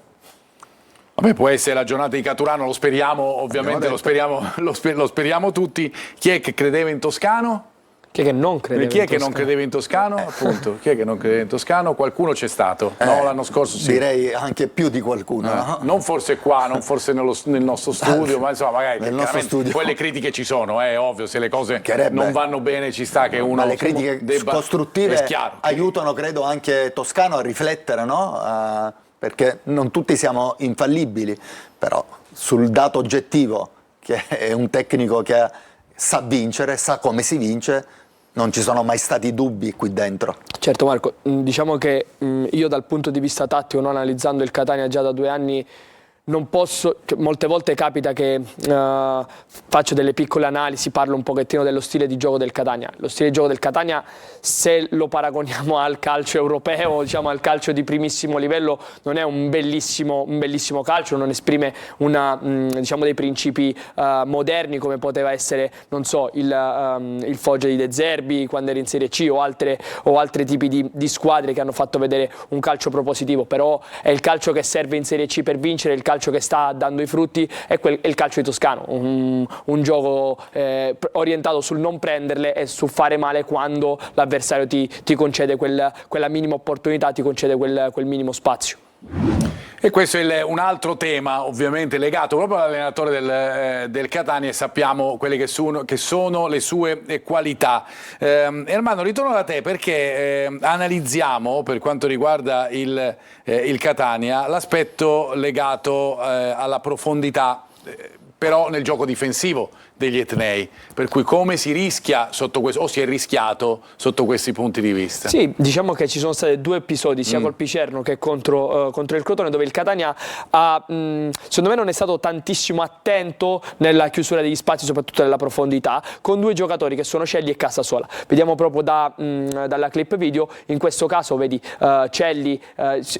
Vabbè, può essere la giornata di Caturano, lo speriamo, ovviamente lo speriamo tutti. Chi è che credeva in Toscano? Chi è che non credeva Chi è in che non Toscano? credeva in Toscano? Appunto, chi è che non credeva in Toscano? Qualcuno c'è stato, no? L'anno scorso sì. Direi anche più di qualcuno. No? Non forse qua, non forse nel nostro studio, ma insomma magari Nel nostro studio. poi le critiche ci sono, è ovvio, se le cose Chiarebbe. non vanno bene ci sta che uno Ma le critiche debba, costruttive è chiaro. aiutano, credo, anche Toscano a riflettere, no? Perché non tutti siamo infallibili, però sul dato oggettivo, che è un tecnico che sa vincere, sa come si vince, non ci sono mai stati dubbi qui dentro. Certo Marco, diciamo che io dal punto di vista tattico, non analizzando il Catania già da 2 anni, non posso, molte volte capita che faccio delle piccole analisi, parlo un pochettino dello stile di gioco del Catania. Lo stile di gioco del Catania, se lo paragoniamo al calcio europeo, diciamo al calcio di primissimo livello, non è un bellissimo calcio, non esprime diciamo dei principi moderni come poteva essere, non so, il Foggia di De Zerbi quando era in Serie C o altri tipi di squadre che hanno fatto vedere un calcio propositivo, però è il calcio che serve in Serie C per vincere, il calcio che sta dando i frutti è il calcio di Toscano, un gioco orientato sul non prenderle e su fare male quando l'avversario ti concede quella minima opportunità, ti concede quel minimo spazio. E questo è un altro tema ovviamente legato proprio all'allenatore del Catania, e sappiamo quelle che sono le sue qualità. Ermanno, ritorno da te perché analizziamo per quanto riguarda il Catania l'aspetto legato alla profondità però nel gioco difensivo degli etnei, per cui come si rischia sotto questo, o si è rischiato sotto questi punti di vista? Sì, diciamo che ci sono stati 2 episodi sia col Picerno che contro il Crotone, dove il Catania secondo me non è stato tantissimo attento nella chiusura degli spazi, soprattutto nella profondità, con 2 giocatori che sono Celli e Casasola. Vediamo proprio dalla clip video, in questo caso vedi Celli,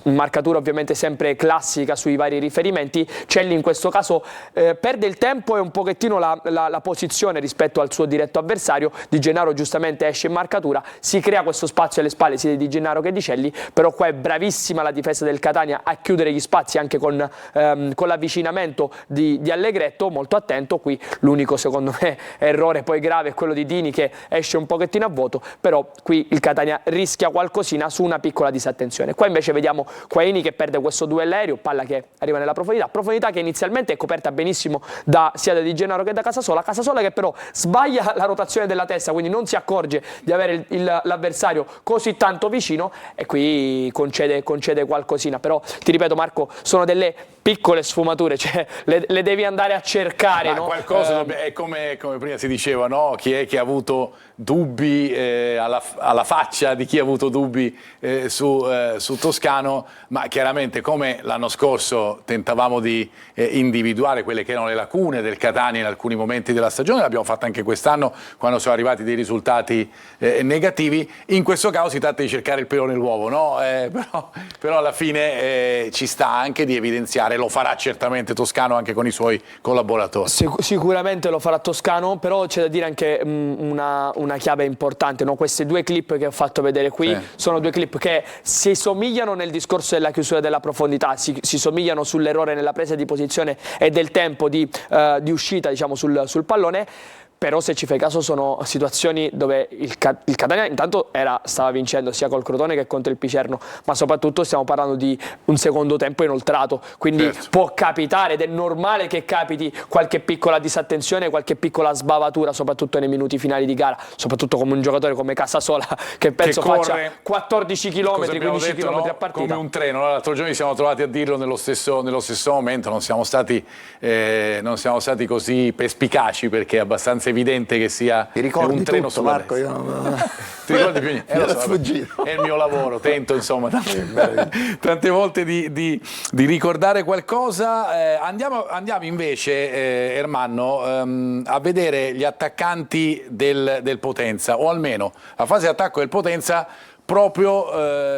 marcatura ovviamente sempre classica sui vari riferimenti. Celli in questo caso perde il tempo e un pochettino la posizione rispetto al suo diretto avversario. Di Gennaro giustamente esce in marcatura, si crea questo spazio alle spalle sia di Gennaro che di Celli, però qua è bravissima la difesa del Catania a chiudere gli spazi anche con l'avvicinamento di Allegretto, molto attento. Qui l'unico secondo me errore poi grave è quello di Dini che esce un pochettino a vuoto, però qui il Catania rischia qualcosina su una piccola disattenzione. Qua invece vediamo Quaini che perde questo duello aereo, palla che arriva nella profondità che inizialmente è coperta benissimo sia da Di Gennaro che da Casasola che però sbaglia la rotazione della testa, quindi non si accorge di avere l'avversario così tanto vicino e qui concede qualcosina. Però ti ripeto Marco, sono delle piccole sfumature, cioè le devi andare a cercare, no? Qualcosa è come prima si diceva, no? Chi è che ha avuto dubbi alla faccia di chi ha avuto dubbi su Toscano, ma chiaramente come l'anno scorso tentavamo di individuare quelle che erano le lacune del Catania in alcuni momenti della stagione, l'abbiamo fatto anche quest'anno quando sono arrivati dei risultati negativi. In questo caso si tratta di cercare il pelo nell'uovo, no? Però alla fine ci sta anche di evidenziare lo farà certamente Toscano anche con i suoi collaboratori. Sicuramente lo farà Toscano, però c'è da dire anche una chiave importante, no? Queste due clip che ho fatto vedere qui sono due clip che si somigliano nel discorso della chiusura della profondità, si somigliano sull'errore nella presa di posizione e del tempo di uscita, diciamo, sul pallone. Però se ci fai caso sono situazioni dove il Catania intanto stava vincendo sia col Crotone che contro il Picerno, ma soprattutto stiamo parlando di un secondo tempo inoltrato, quindi può capitare ed è normale che capiti qualche piccola disattenzione, qualche piccola sbavatura, soprattutto nei minuti finali di gara, soprattutto come un giocatore come Casasola che penso faccia 14 km, 15 km a partita. Come un treno, l'altro giorno ci siamo trovati a dirlo nello stesso momento, non siamo stati così perspicaci perché è abbastanza evidente che sia un treno sulla Marco, io non... Ti ricordi più niente? Lo so, è il mio lavoro, tento insomma tante volte di ricordare qualcosa. Andiamo invece, Ermanno, a vedere gli attaccanti del Potenza, o almeno la fase di attacco del Potenza proprio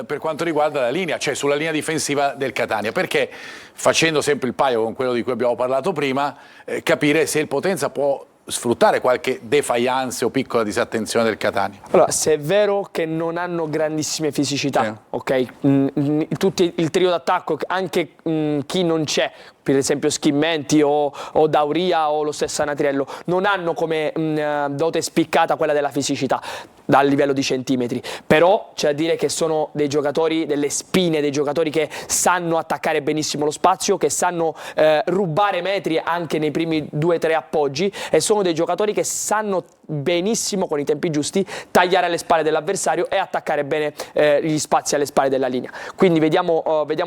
per quanto riguarda la linea, cioè sulla linea difensiva del Catania, perché facendo sempre il paio con quello di cui abbiamo parlato prima, capire se il Potenza può sfruttare qualche defiance o piccola disattenzione del Catania. Allora, se è vero che non hanno grandissime fisicità, ok? Tutti il trio d'attacco, anche chi non c'è, per esempio Schimmenti o Dauria o lo stesso Anatriello, non hanno come dote spiccata quella della fisicità dal livello di centimetri, però c'è da dire che sono dei giocatori, delle spine, dei giocatori che sanno attaccare benissimo lo spazio, che sanno rubare metri anche nei primi 2-3 appoggi, e sono dei giocatori che sanno benissimo, con i tempi giusti, tagliare alle spalle dell'avversario e attaccare bene gli spazi alle spalle della linea. Quindi vediamo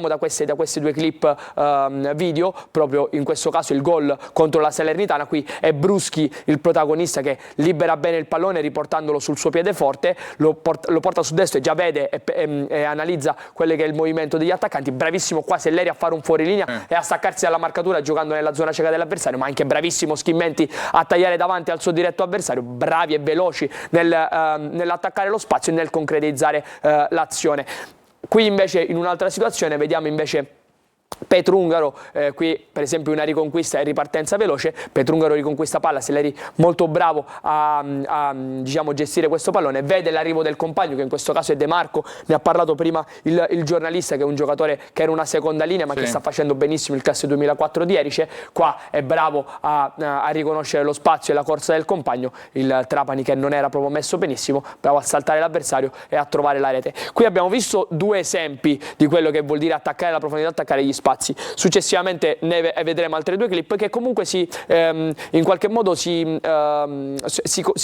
da queste due clip video, proprio in questo caso il gol contro la Salernitana. Qui è Bruschi il protagonista che libera bene il pallone riportandolo sul suo piede forte, lo porta su destro e già vede e analizza quello che è il movimento degli attaccanti. Bravissimo qua Selleri a fare un fuorilinea e a staccarsi dalla marcatura giocando nella zona cieca dell'avversario, ma anche bravissimo Schimmenti a tagliare davanti al suo diretto avversario, bravi e veloci nell'attaccare lo spazio e nel concretizzare l'azione. Qui invece in un'altra situazione vediamo invece Petrungaro, qui per esempio una riconquista e ripartenza veloce, Petrungaro riconquista palla, Selleri molto bravo a diciamo, gestire questo pallone, vede l'arrivo del compagno che in questo caso è De Marco, ne ha parlato prima il giornalista, che è un giocatore che era una seconda linea ma che sta facendo benissimo il classe 2004 di Erice. Qua è bravo a riconoscere lo spazio e la corsa del compagno, il Trapani che non era proprio messo benissimo, bravo a saltare l'avversario e a trovare la rete. Qui abbiamo visto due esempi di quello che vuol dire attaccare la profondità, attaccare gli spazi. Successivamente ne vedremo altre due clip che comunque in qualche modo si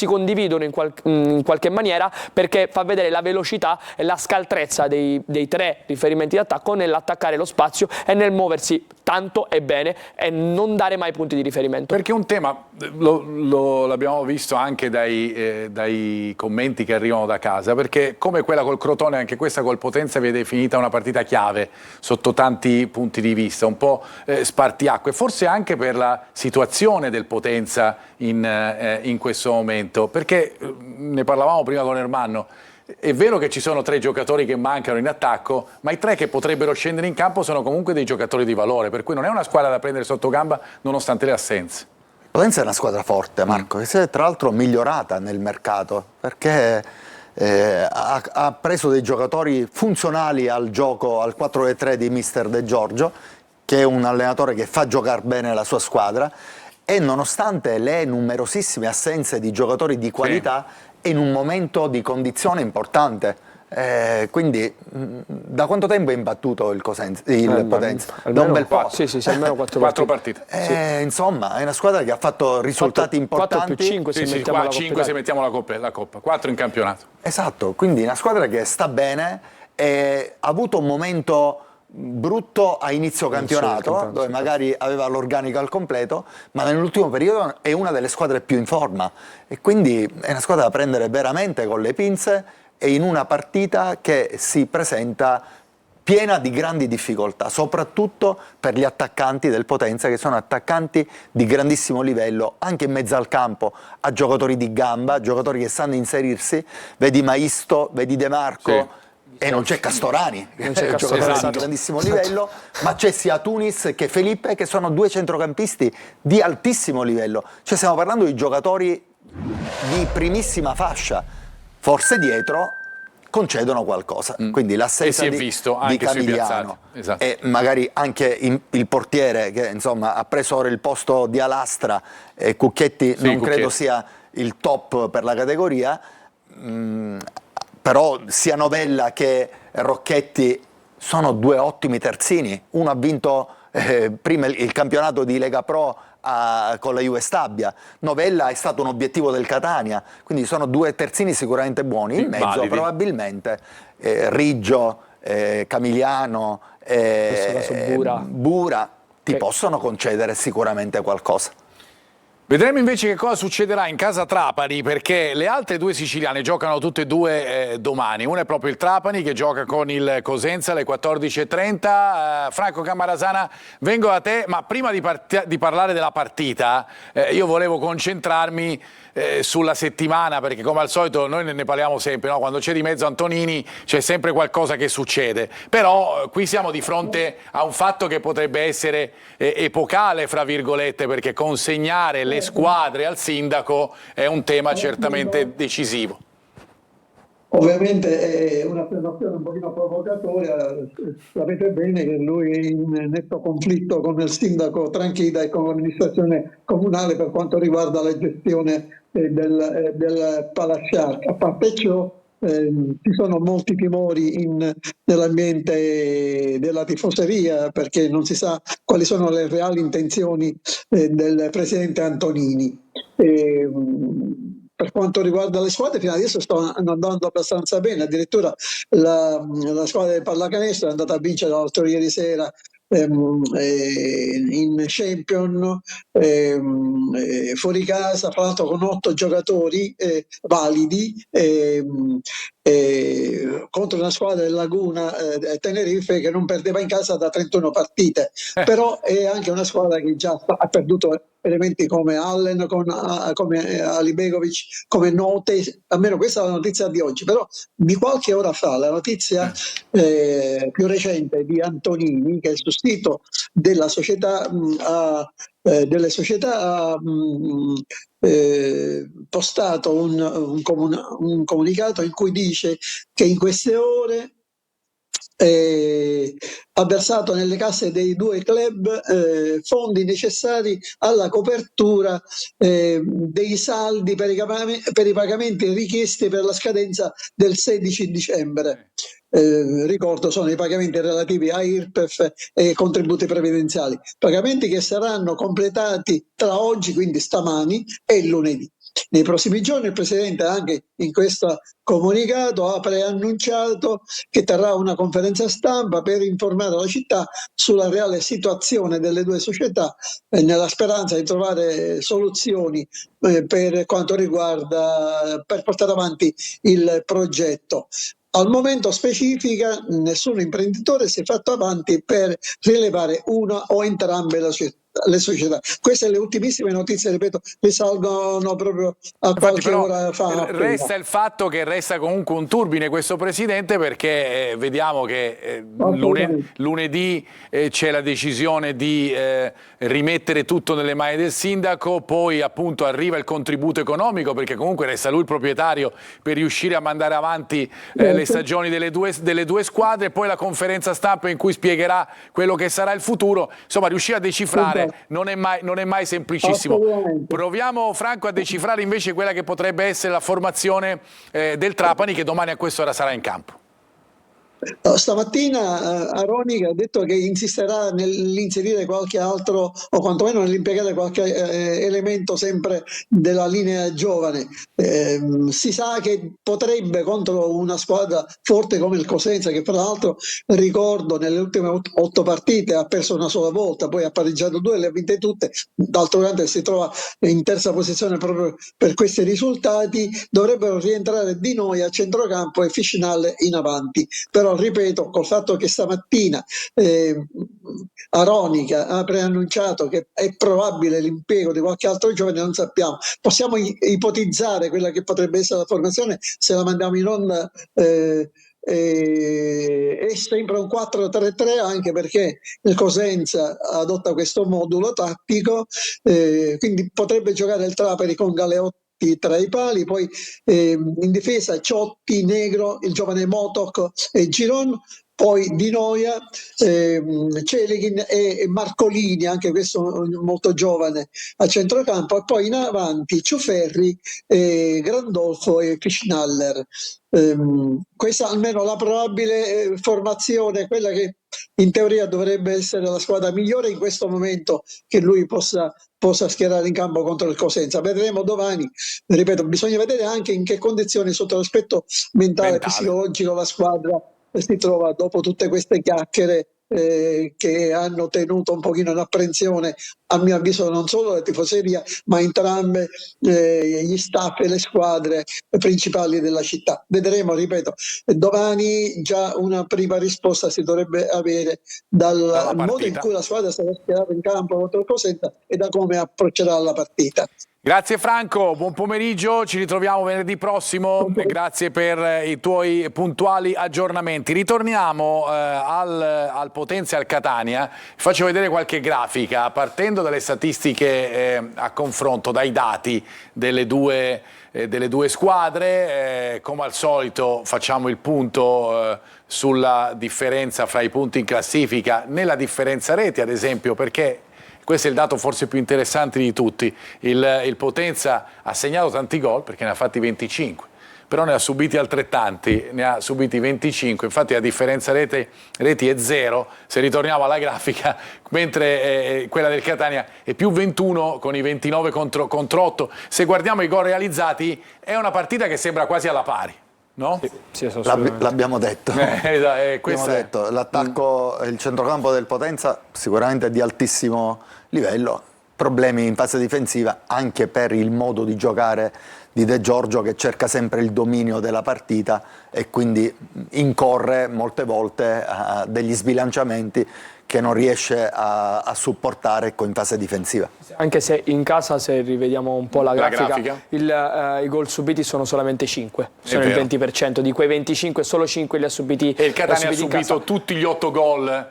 condividono in qualche maniera, perché fa vedere la velocità e la scaltrezza dei tre riferimenti d'attacco nell'attaccare lo spazio e nel muoversi tanto e bene e non dare mai punti di riferimento. Perché un tema, l'abbiamo visto anche dai commenti che arrivano da casa, perché come quella col Crotone, anche questa col Potenza viene definita una partita chiave sotto tanti punti di vista, un po' spartiacque, forse anche per la situazione del Potenza in questo momento, perché ne parlavamo prima con Ermanno. È vero che ci sono 3 giocatori che mancano in attacco, ma i 3 che potrebbero scendere in campo sono comunque dei giocatori di valore, per cui non è una squadra da prendere sotto gamba nonostante le assenze. Potenza è una squadra forte, Marco, che si è tra l'altro migliorata nel mercato, perché ha preso dei giocatori funzionali al gioco, al 4-3 di mister De Giorgio, che è un allenatore che fa giocare bene la sua squadra, e nonostante le numerosissime assenze di giocatori di qualità, in un momento di condizione importante. Quindi da quanto tempo è imbattuto il Potenza? Da un bel po'. Sì, almeno 4 partite. Insomma, è una squadra che ha fatto risultati importanti. 4 più 5 se mettiamo la Coppa, 4 in campionato. Esatto, quindi una squadra che sta bene, ha avuto un momento brutto a inizio campionato, dove magari aveva l'organico al completo, ma nell'ultimo periodo è una delle squadre più in forma, e quindi è una squadra da prendere veramente con le pinze, e in una partita che si presenta piena di grandi difficoltà, soprattutto per gli attaccanti del Potenza, che sono attaccanti di grandissimo livello, anche in mezzo al campo, a giocatori di gamba, giocatori che sanno inserirsi, vedi Maisto, vedi De Marco. e non c'è Castorani, Non c'è che è un Castorani, giocatore esatto. di grandissimo livello, ma c'è sia Tunis che Felipe, che sono due centrocampisti di altissimo livello. Cioè stiamo parlando di giocatori di primissima fascia, forse dietro concedono qualcosa, quindi l'assenza E si è visto anche sui piazzati. Esatto. e magari anche il portiere che insomma ha preso ora il posto di Alastra, e Cucchetti Sì, non Cucchetti. credo sia il top per la categoria, però sia Novella che Rocchetti sono due ottimi terzini. Uno ha vinto prima il campionato di Lega Pro con la Juve Stabia, Novella è stato un obiettivo del Catania, quindi sono due terzini sicuramente buoni. In mezzo validi. probabilmente Riggio, Camigliano, questo caso Bura ti Che- possono concedere sicuramente qualcosa. Vedremo invece che cosa succederà in casa Trapani, perché le altre due siciliane giocano tutte e due domani. Una è proprio il Trapani che gioca con il Cosenza alle 14:30. Franco Camarasana, vengo da te, ma prima di parlare della partita io volevo concentrarmi sulla settimana, perché come al solito noi ne parliamo sempre, no? Quando c'è di mezzo Antonini c'è sempre qualcosa che succede, però qui siamo di fronte a un fatto che potrebbe essere epocale, fra virgolette, perché consegnare le squadre al sindaco è un tema certamente decisivo. Ovviamente è un'affermazione un pochino provocatoria, sapete bene che lui è in netto conflitto con il sindaco Tranchida e con l'amministrazione comunale per quanto riguarda la gestione del Palasciarca. A parte ciò, ci sono molti timori nell'ambiente della tifoseria, perché non si sa quali sono le reali intenzioni del presidente Antonini. Per quanto riguarda le squadre, fino adesso stanno andando abbastanza bene, addirittura la squadra del pallacanestro è andata a vincere l'altro ieri sera in Champion, fuori casa, fra l'altro con 8 giocatori validi, contro una squadra del Laguna Tenerife che non perdeva in casa da 31 partite, però è anche una squadra che già ha perduto elementi come Allen, come Alibegovic, come Note, almeno questa è la notizia di oggi, però di qualche ora fa la notizia più recente di Antonini, che è sul sito della società delle società ha postato un comunicato in cui dice che in queste ore ha versato nelle casse dei due club fondi necessari alla copertura dei saldi per i pagamenti richiesti per la scadenza del 16 dicembre. Ricordo, sono i pagamenti relativi a IRPEF e contributi previdenziali, pagamenti che saranno completati tra oggi, quindi stamani, e lunedì. Nei prossimi giorni il Presidente anche in questo comunicato ha preannunciato che terrà una conferenza stampa per informare la città sulla reale situazione delle due società, nella speranza di trovare soluzioni per quanto riguarda, per portare avanti il progetto. Al momento specifica nessun imprenditore si è fatto avanti per rilevare una o entrambe le società. Queste le ultimissime notizie, ripeto, risalgono proprio a qualche ora fa. Resta il fatto che resta comunque un turbine questo presidente, perché vediamo che lunedì c'è la decisione di rimettere tutto nelle mani del sindaco, poi appunto arriva il contributo economico, perché comunque resta lui il proprietario per riuscire a mandare avanti le stagioni delle due squadre, poi la conferenza stampa in cui spiegherà quello che sarà il futuro. Insomma, riuscire a decifrare non è mai semplicissimo. Proviamo, Franco, a decifrare invece quella che potrebbe essere la formazione del Trapani, che domani a quest'ora sarà in campo. Stamattina Aronica ha detto che insisterà nell'inserire qualche altro, o quantomeno nell'impiegare qualche elemento sempre della linea giovane. Si sa che potrebbe, contro una squadra forte come il Cosenza, che fra l'altro ricordo nelle ultime 8 partite ha perso una sola volta, poi ha pareggiato 2 e le ha vinte tutte, d'altro canto si trova in terza posizione proprio per questi risultati, dovrebbero rientrare Di Noi a centrocampo e Fiscinale in avanti. Però ripeto, col fatto che stamattina Aronica ha preannunciato che è probabile l'impiego di qualche altro giovane, non sappiamo. Possiamo ipotizzare quella che potrebbe essere la formazione se la mandiamo in onda è sempre un 4-3-3, anche perché il Cosenza adotta questo modulo tattico, quindi potrebbe giocare il Trapani con Galeotti tra i pali, poi in difesa Ciotti, Negro, il giovane Motok e Giron, poi Di Noia, Celeghin e Marcolini, anche questo molto giovane, a centrocampo, e poi in avanti Ciuferri, Grandolfo e Fischnaller. Questa almeno la probabile formazione, quella che in teoria dovrebbe essere la squadra migliore in questo momento che lui possa schierare in campo contro il Cosenza. Vedremo domani, ripeto, bisogna vedere anche in che condizioni sotto l'aspetto mentale. Psicologico la squadra si trova dopo tutte queste chiacchiere che hanno tenuto un pochino in apprensione, a mio avviso, non solo la tifoseria, ma entrambe gli staff e le squadre principali della città. Vedremo, ripeto, domani già una prima risposta si dovrebbe avere dal modo in cui la squadra sarà schierata in campo contro il Cosenza e da come approccerà la partita. Grazie Franco, buon pomeriggio, ci ritroviamo venerdì prossimo, grazie per i tuoi puntuali aggiornamenti. Ritorniamo al Potenza e al Catania, faccio vedere qualche grafica, partendo dalle statistiche a confronto, dai dati delle due squadre. Come al solito facciamo il punto sulla differenza fra i punti in classifica, nella differenza reti ad esempio, perché questo è il dato forse più interessante di tutti. Il Potenza ha segnato tanti gol perché ne ha fatti 25, però ne ha subiti altrettanti, ne ha subiti 25, infatti la differenza reti è 0, se ritorniamo alla grafica, mentre quella del Catania è più 21 con i 29 contro 8. Se guardiamo i gol realizzati è una partita che sembra quasi alla pari. No? Sì, l'abbiamo detto. L'attacco, il centrocampo del Potenza sicuramente è di altissimo livello, problemi in fase difensiva anche per il modo di giocare di De Giorgio, che cerca sempre il dominio della partita e quindi incorre molte volte a degli sbilanciamenti che non riesce a supportare in fase difensiva. Anche se in casa, se rivediamo un po' la grafica. I gol subiti sono solamente 5, sono il 20%, di quei 25 solo 5 li ha subiti. E il Catania ha subito tutti gli 8 gol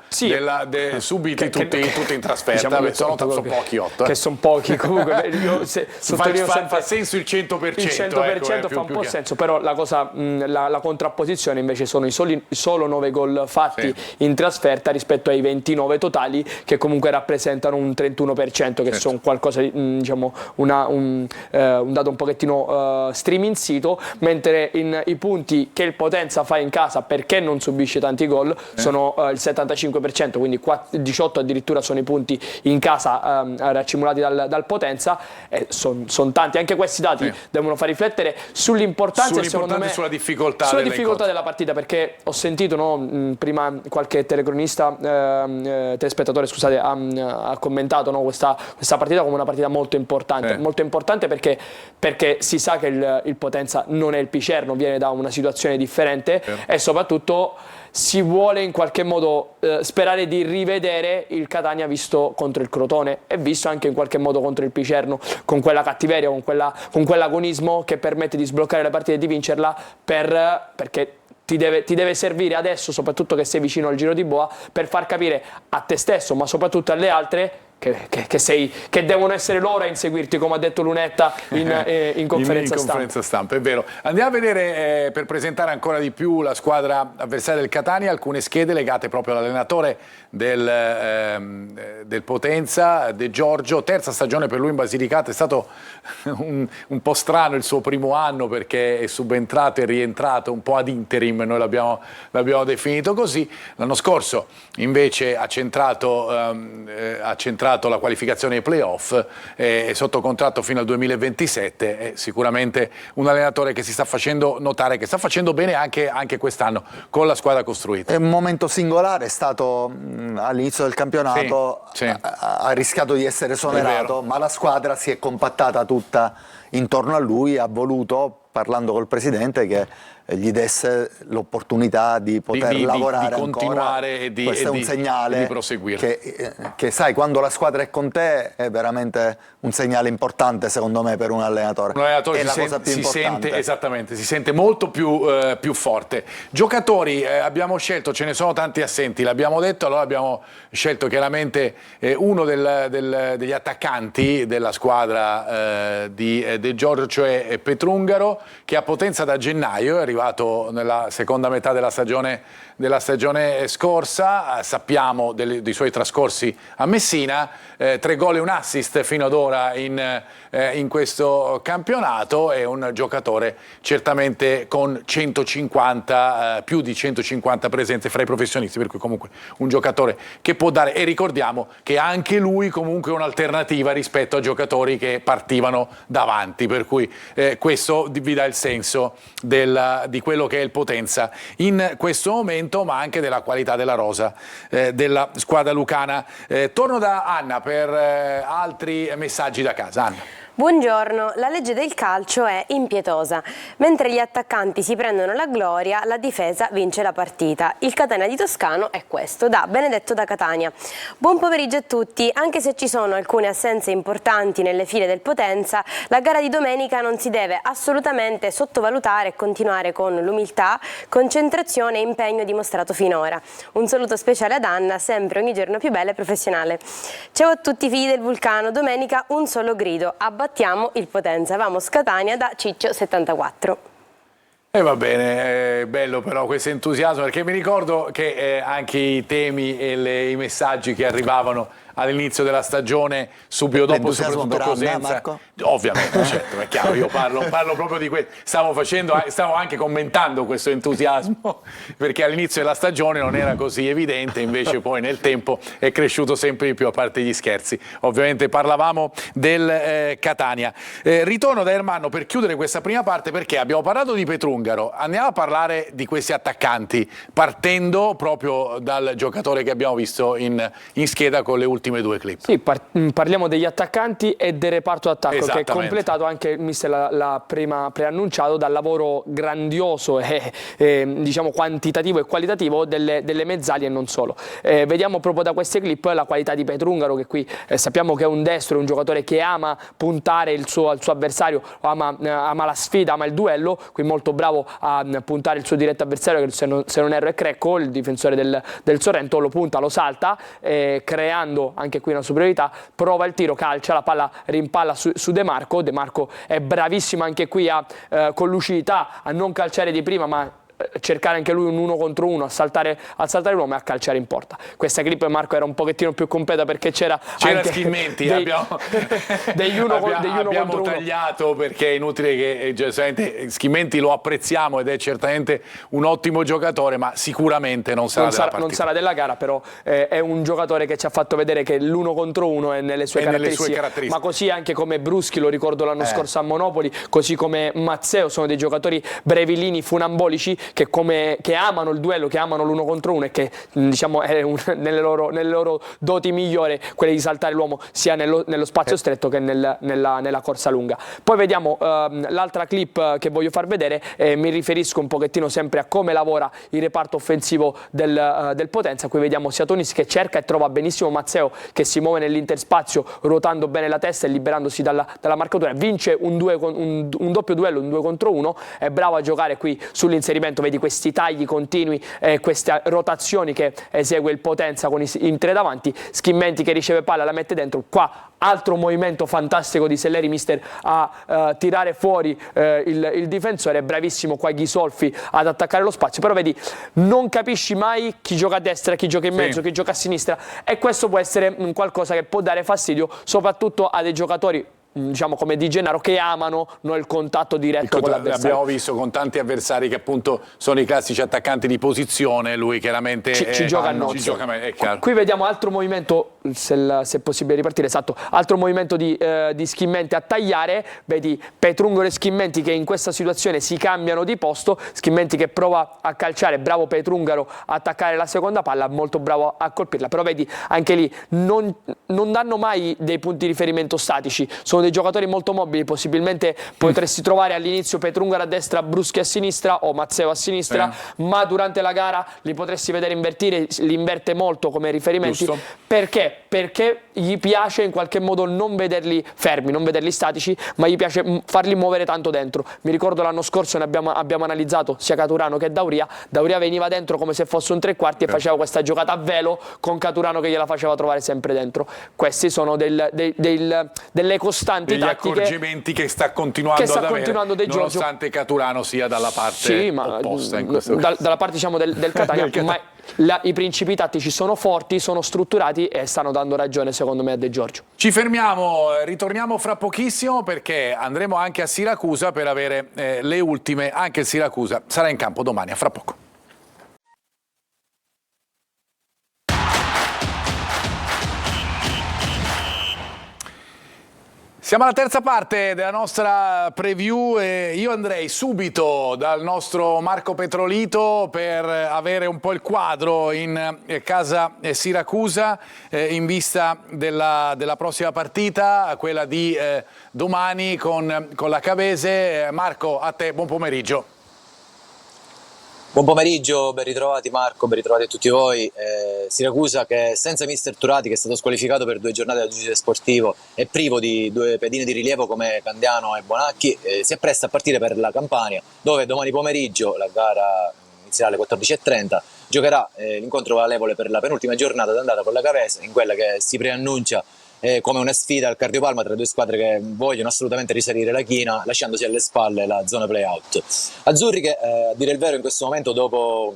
subiti, tutti in trasferta, diciamo, sono pochi 8. Che sono pochi, comunque fa senso il 100%. Il 100% fa un po' senso, però la cosa, la contrapposizione invece sono i solo 9 gol fatti in trasferta rispetto ai 29 totali, che comunque rappresentano un 31%, che sono qualcosa di, diciamo, un dato un pochettino striminzito, mentre i punti che il Potenza fa in casa, perché non subisce tanti gol, sono il 75%, quindi 18 addirittura sono i punti in casa raccimolati dal Potenza, sono tanti. Anche questi dati devono far riflettere sull'importanza e secondo me sulla difficoltà della partita, perché ho sentito prima qualche telespettatore, scusate, ha commentato questa partita come una partita molto importante perché si sa che il Potenza non è il Picerno, viene da una situazione differente e soprattutto si vuole in qualche modo sperare di rivedere il Catania visto contro il Crotone e visto anche in qualche modo contro il Picerno, con quella cattiveria, con quell'agonismo che permette di sbloccare la partita e di vincerla, perché ti deve servire adesso, soprattutto che sei vicino al Giro di Boa, per far capire a te stesso, ma soprattutto alle altre, che devono essere loro a inseguirti, come ha detto Lunetta in conferenza stampa. È vero. Andiamo a vedere, per presentare ancora di più la squadra avversaria del Catania, alcune schede legate proprio all'allenatore del Potenza, De Giorgio. Terza stagione per lui in Basilicata, è stato un po' strano il suo primo anno, perché è subentrato e rientrato un po' ad interim, noi l'abbiamo definito così. L'anno scorso invece ha centrato la qualificazione ai playoff, è sotto contratto fino al 2027, è sicuramente un allenatore che si sta facendo notare, che sta facendo bene anche quest'anno con la squadra costruita. È un momento singolare, è stato all'inizio del campionato, ha rischiato di essere esonerato, ma la squadra si è compattata tutta intorno a lui ha voluto, parlando col presidente, che gli desse l'opportunità di poter lavorare di continuare ancora. e di, Questo è un segnale di proseguire. Che sai, quando la squadra è con te è veramente un segnale importante, secondo me, per un allenatore. Un allenatore è la cosa più importante. Esattamente, si sente molto più forte. Giocatori, abbiamo scelto, ce ne sono tanti assenti, l'abbiamo detto, allora abbiamo scelto chiaramente uno degli attaccanti della squadra di De Giorgio, cioè Petrungaro, che a Potenza da gennaio è arrivato nella seconda metà della stagione scorsa. Sappiamo dei suoi trascorsi a Messina, 3 gol e un assist fino ad ora in questo campionato. È un giocatore certamente con 150, più di 150 presenze fra i professionisti, per cui comunque un giocatore che può dare, e ricordiamo che anche lui comunque è un'alternativa rispetto a giocatori che partivano davanti, per cui questo vi dà il senso di quello che è il Potenza in questo momento, ma anche della qualità della rosa della squadra lucana. Torno da Anna per altri messaggi da casa. Anna. Buongiorno, la legge del calcio è impietosa. Mentre gli attaccanti si prendono la gloria, la difesa vince la partita. Il Catania di Toscano è questo, da Benedetto da Catania. Buon pomeriggio a tutti. Anche se ci sono alcune assenze importanti nelle file del Potenza, la gara di domenica non si deve assolutamente sottovalutare e continuare con l'umiltà, concentrazione e impegno dimostrato finora. Un saluto speciale ad Anna, sempre ogni giorno più bella e professionale. Ciao a tutti figli del Vulcano, domenica un solo grido, abbattiamo il Potenza. Vamos Catania da Ciccio 74. E va bene, è bello però questo entusiasmo, perché mi ricordo che anche i temi e i messaggi che arrivavano all'inizio della stagione, subito dopo, soprattutto Cosenza. Marco? Ovviamente, certo, è chiaro, io parlo proprio di questo. Stavo anche commentando questo entusiasmo, perché all'inizio della stagione non era così evidente, invece poi nel tempo è cresciuto sempre di più, a parte gli scherzi. Ovviamente parlavamo del Catania. Ritorno da Ermanno per chiudere questa prima parte, perché abbiamo parlato di Petrungaro, andiamo a parlare di questi attaccanti, partendo proprio dal giocatore che abbiamo visto in scheda con le ultime 2 clip. Sì, parliamo degli attaccanti e del reparto d'attacco, che è completato anche, il mister l'ha prima preannunciato, dal lavoro grandioso e diciamo quantitativo e qualitativo delle mezzali e non solo. Vediamo proprio da queste clip la qualità di Petrungaro, che qui sappiamo che è un destro, è un giocatore che ama puntare al suo avversario, ama la sfida, ama il duello, qui molto bravo a puntare il suo diretto avversario, che se non erro è Crecco, il difensore del Sorrento, lo punta, lo salta, creando anche qui una superiorità, prova il tiro, calcia, la palla rimpalla su De Marco. De Marco è bravissimo anche qui con lucidità a non calciare di prima, ma cercare anche lui un 1 contro 1, a saltare l'uomo e a calciare in porta. Questa clip, Marco, era un pochettino più completa perché c'era anche Schimenti, degli uno abbiamo contro tagliato, perché è inutile che Schimenti lo apprezziamo ed è certamente un ottimo giocatore, ma sicuramente non sarà della gara, però è un giocatore che ci ha fatto vedere che l'1 contro 1 è nelle sue caratteristiche, ma così anche come Bruschi, lo ricordo l'anno scorso a Monopoli, così come Mazzeo, sono dei giocatori brevillini, funambolici, che amano il duello, che amano l'1 contro 1 e che diciamo è nelle loro doti migliore quelle di saltare l'uomo sia nello spazio stretto che nella corsa lunga. Poi vediamo l'altra clip che voglio far vedere, mi riferisco un pochettino sempre a come lavora il reparto offensivo del Potenza. Qui vediamo sia Tonis che cerca e trova benissimo Mazzeo, che si muove nell'interspazio ruotando bene la testa e liberandosi dalla marcatura, vince un doppio duello, un 2 contro 1, è bravo a giocare qui sull'inserimento. Vedi questi tagli continui, queste rotazioni che esegue il Potenza con i 3 davanti. Schimenti che riceve palla, la mette dentro. Qua altro movimento fantastico di Selleri, mister, a tirare fuori il difensore. Bravissimo qua Ghisolfi ad attaccare lo spazio, però vedi, non capisci mai chi gioca a destra, chi gioca in mezzo, chi gioca a sinistra, e questo può essere qualcosa che può dare fastidio soprattutto a dei giocatori, diciamo come Di Gennaro, che amano il contatto diretto con l'avversario. Abbiamo visto con tanti avversari che appunto sono i classici attaccanti di posizione, lui chiaramente ci gioca a nozze. Qui vediamo altro movimento se è possibile ripartire. Esatto, altro movimento di Schimmenti a tagliare, vedi Petrungolo e Schimmenti che in questa situazione si cambiano di posto, Schimmenti che prova a calciare, bravo Petrungaro a attaccare la seconda palla, molto bravo a colpirla, però vedi anche lì non danno mai dei punti di riferimento statici, sono dei giocatori molto mobili, possibilmente potresti trovare all'inizio Petrungaro a destra, Bruschi a sinistra o Mazzeo a sinistra, ma durante la gara li potresti vedere invertire, li inverte molto come riferimenti. Giusto. Perché? Perché gli piace in qualche modo non vederli fermi, non vederli statici, ma gli piace farli muovere tanto dentro. Mi ricordo l'anno scorso ne abbiamo analizzato sia Caturano che Dauria veniva dentro come se fosse un tre quarti e faceva questa giocata a velo con Caturano che gliela faceva trovare sempre dentro. Questi sono delle costanti degli tattiche, accorgimenti che sta continuando ad avere, nonostante Caturano sia dalla parte opposta in questo caso. Dalla parte diciamo del Catania, ma i principi tattici sono forti, sono strutturati e stanno dando ragione secondo me a De Giorgio. Ci fermiamo, ritorniamo fra pochissimo perché andremo anche a Siracusa per avere le ultime. Anche il Siracusa sarà in campo domani, a fra poco. Siamo alla terza parte della nostra preview e io andrei subito dal nostro Marco Petrolito per avere un po' il quadro in casa Siracusa in vista della prossima partita, quella di domani con la Cavese. Marco, a te, buon pomeriggio. Buon pomeriggio, ben ritrovati Marco, ben ritrovati a tutti voi. Siracusa che senza mister Turati, che è stato squalificato per 2 giornate dal giudice sportivo e privo di 2 pedine di rilievo come Candiano e Bonacchi, si appresta a partire per la Campania, dove domani pomeriggio la gara inizierà alle 14:30, giocherà l'incontro valevole per la penultima giornata d'andata con la Cavese, in quella che si preannuncia come una sfida al cardiopalma tra 2 squadre che vogliono assolutamente risalire la china, lasciandosi alle spalle la zona play-out. Azzurri che, a dire il vero, in questo momento, dopo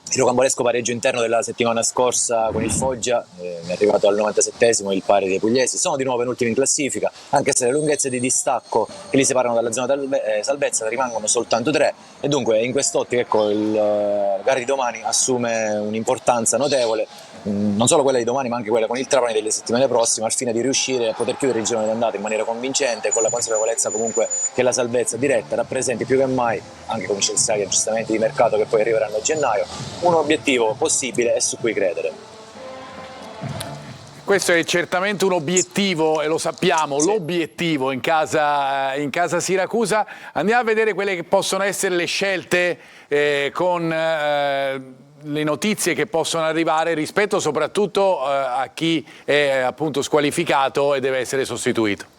il rocambolesco pareggio interno della settimana scorsa con il Foggia, è arrivato al 97esimo il pari dei pugliesi, sono di nuovo penultimi in classifica, anche se le lunghezze di distacco che li separano dalla zona salvezza rimangono soltanto 3, e dunque in quest'ottica la gara di domani assume un'importanza notevole, non solo quella di domani ma anche quella con il Trapani delle settimane prossime, al fine di riuscire a poter chiudere il girone d'andata in maniera convincente, con la consapevolezza comunque che la salvezza diretta rappresenti più che mai, anche con i necessari aggiustamenti di mercato che poi arriveranno a gennaio, un obiettivo possibile e su cui credere. Questo è certamente un obiettivo e lo sappiamo, sì. L'obiettivo in casa Siracusa. Andiamo a vedere quelle che possono essere le scelte con le notizie che possono arrivare rispetto soprattutto a chi è appunto squalificato e deve essere sostituito.